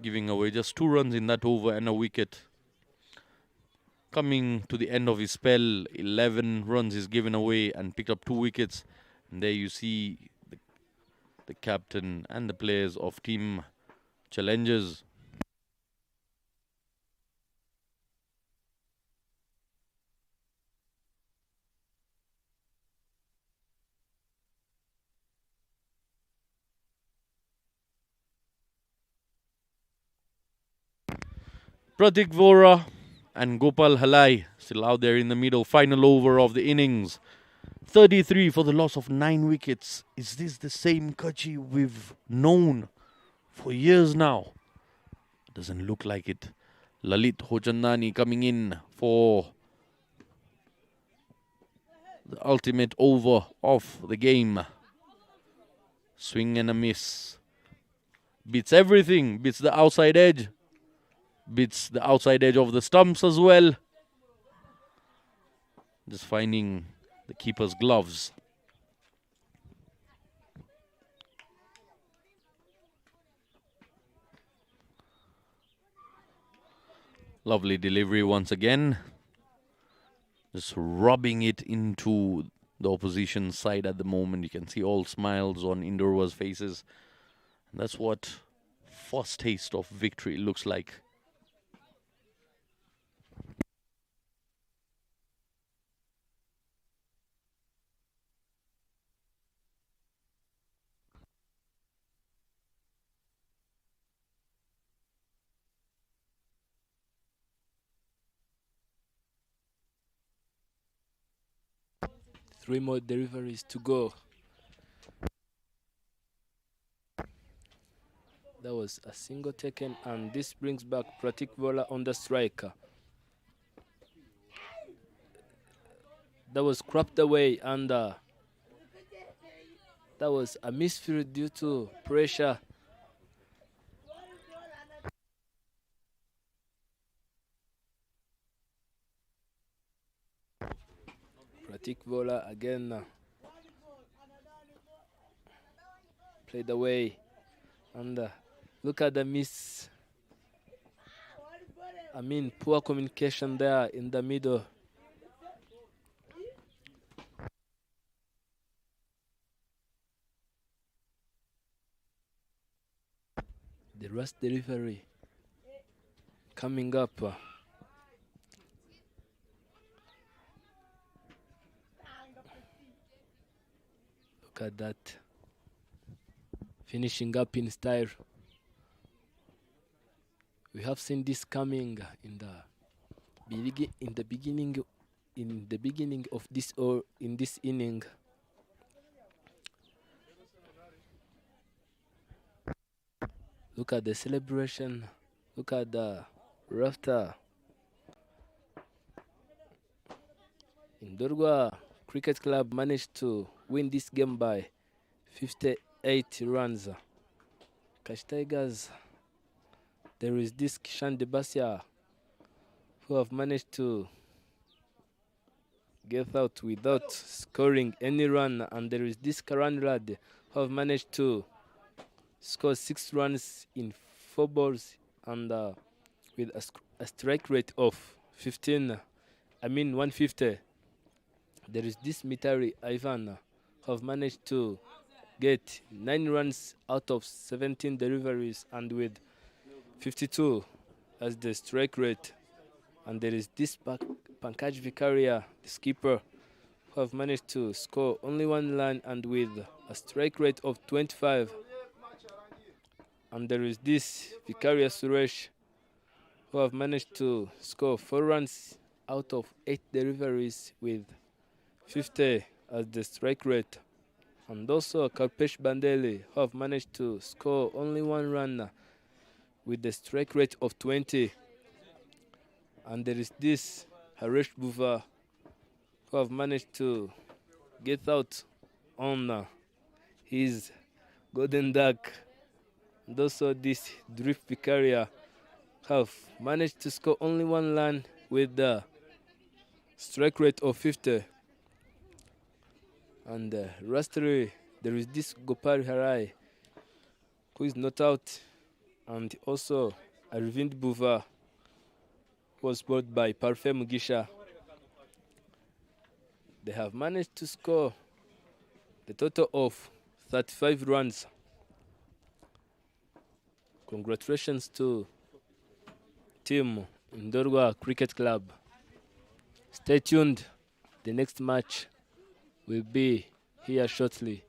giving away just 2 runs in that over and a wicket. Coming to the end of his spell, 11 runs is given away and picked up 2 wickets. And there you see the captain and the players of Team Challengers. Pratik Vora and Gopal Halai still out there in the middle. Final over of the innings. 33 for the loss of 9 wickets. Is this the same Kuchi we've known for years now? Doesn't look like it. Lalit Hochandani coming in for the ultimate over of the game. Swing and a miss. Beats everything. Beats the outside edge. Beats the outside edge of the stumps as well. Just finding the keeper's gloves. Lovely delivery once again. Just rubbing it into the opposition side at the moment. You can see all smiles on Indorwa's faces. And that's what first taste of victory looks like. Three more deliveries to go. That was a single taken, and this brings back Pratik Vola on the striker. That was cropped away, and that was a misfield due to pressure. Pratik Vola again played away, and look at the miss. I mean, poor communication there in the middle. The last delivery coming up. Look at that. Finishing up in style. We have seen this coming in the beginning of this inning. Look at the celebration. Look at the rafter. Indorwa Cricket Club managed to win this game by 58 runs. Tigers, there is this Kishan Debasia who have managed to get out without scoring any run, and there is this Karan Rad who have managed to score 6 runs in 4 balls, and with a strike rate of 150. There is this Mitari Ivan who have managed to get 9 runs out of 17 deliveries and with 52 as the strike rate. And there is this Pankaj Vicaria, the skipper, who have managed to score only 1 run and with a strike rate of 25. And there is this Vicaria Suresh, who have managed to score 4 runs out of 8 deliveries with 50 as the strike rate. And also Kalpesh Bandeli, who have managed to score only 1 run with the strike rate of 20. And there is this Haresh Buva, who who have managed to get out on his golden duck. And also this drift Picaria have managed to score only one run with the strike rate of 50. And lastly, there is this Gopal Harai who is not out, and also Arvind Buva was bought by Parfait Mugisha. They have managed to score the total of 35 runs. Congratulations to Team Indorwa Cricket Club. Stay tuned. The next match will be here shortly.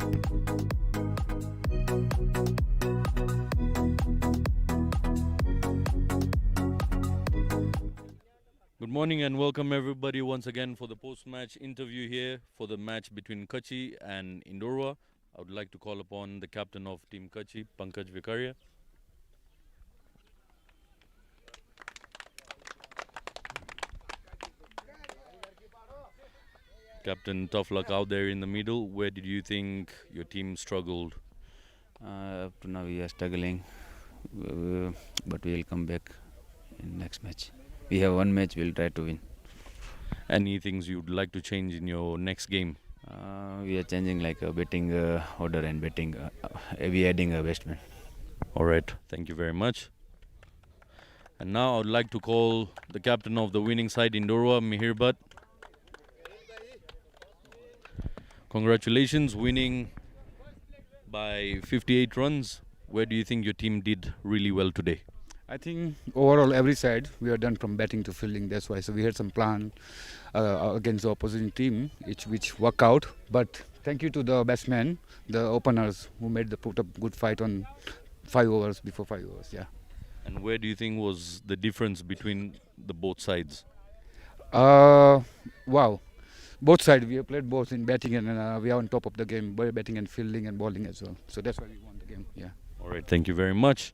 Good morning and welcome everybody once again for the post-match interview here for the match between Kuchi and Indorwa. I would like to call upon the captain of Team Kuchi, Pankaj Vikaria. Captain, tough luck out there in the middle. Where did you think your team struggled? Up to now we are struggling, but we will come back in next match. We have one match, we will try to win. Any things you'd like to change in your next game? We are changing like a betting order and betting. We adding a batsman. All right, thank you very much. And now I would like to call the captain of the winning side, Indorwa, Mihir Bhatt. Congratulations, winning by 58 runs. Where do you think your team did really well today? I think overall every side we are done from batting to fielding. That's why. So we had some plan against the opposing team, which worked out. But thank you to the batsmen, the openers who put up good fight on 5 overs before 5 overs. Yeah. And where do you think was the difference between the both sides? Wow. Both sides we have played both in batting and we are on top of the game, batting and fielding and bowling as well. So that's why we won the game. Yeah. All right, thank you very much.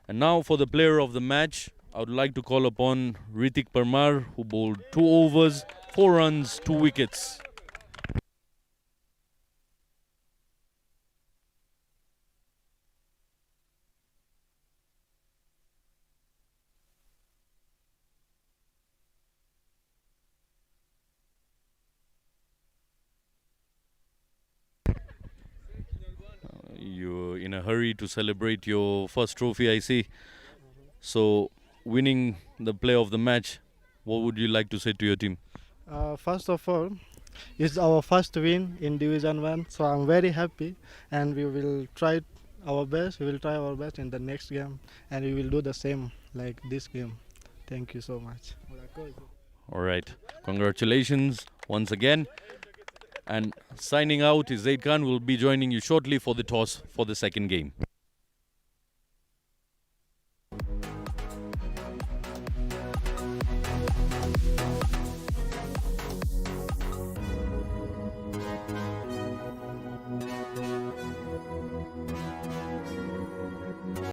And now for the player of the match, I would like to call upon Ritik Parmar, who bowled 2 overs, 4 runs, 2 wickets. You're in a hurry to celebrate your first trophy, I see. So, winning the player of the match, what would you like to say to your team? First of all, it's our first win in Division 1, so I'm very happy, and we will try our best. We will try our best in the next game, and we will do the same like this game. Thank you so much. All right, congratulations once again. And signing out is Zaid Khan. Will be joining you shortly for the toss for the second game.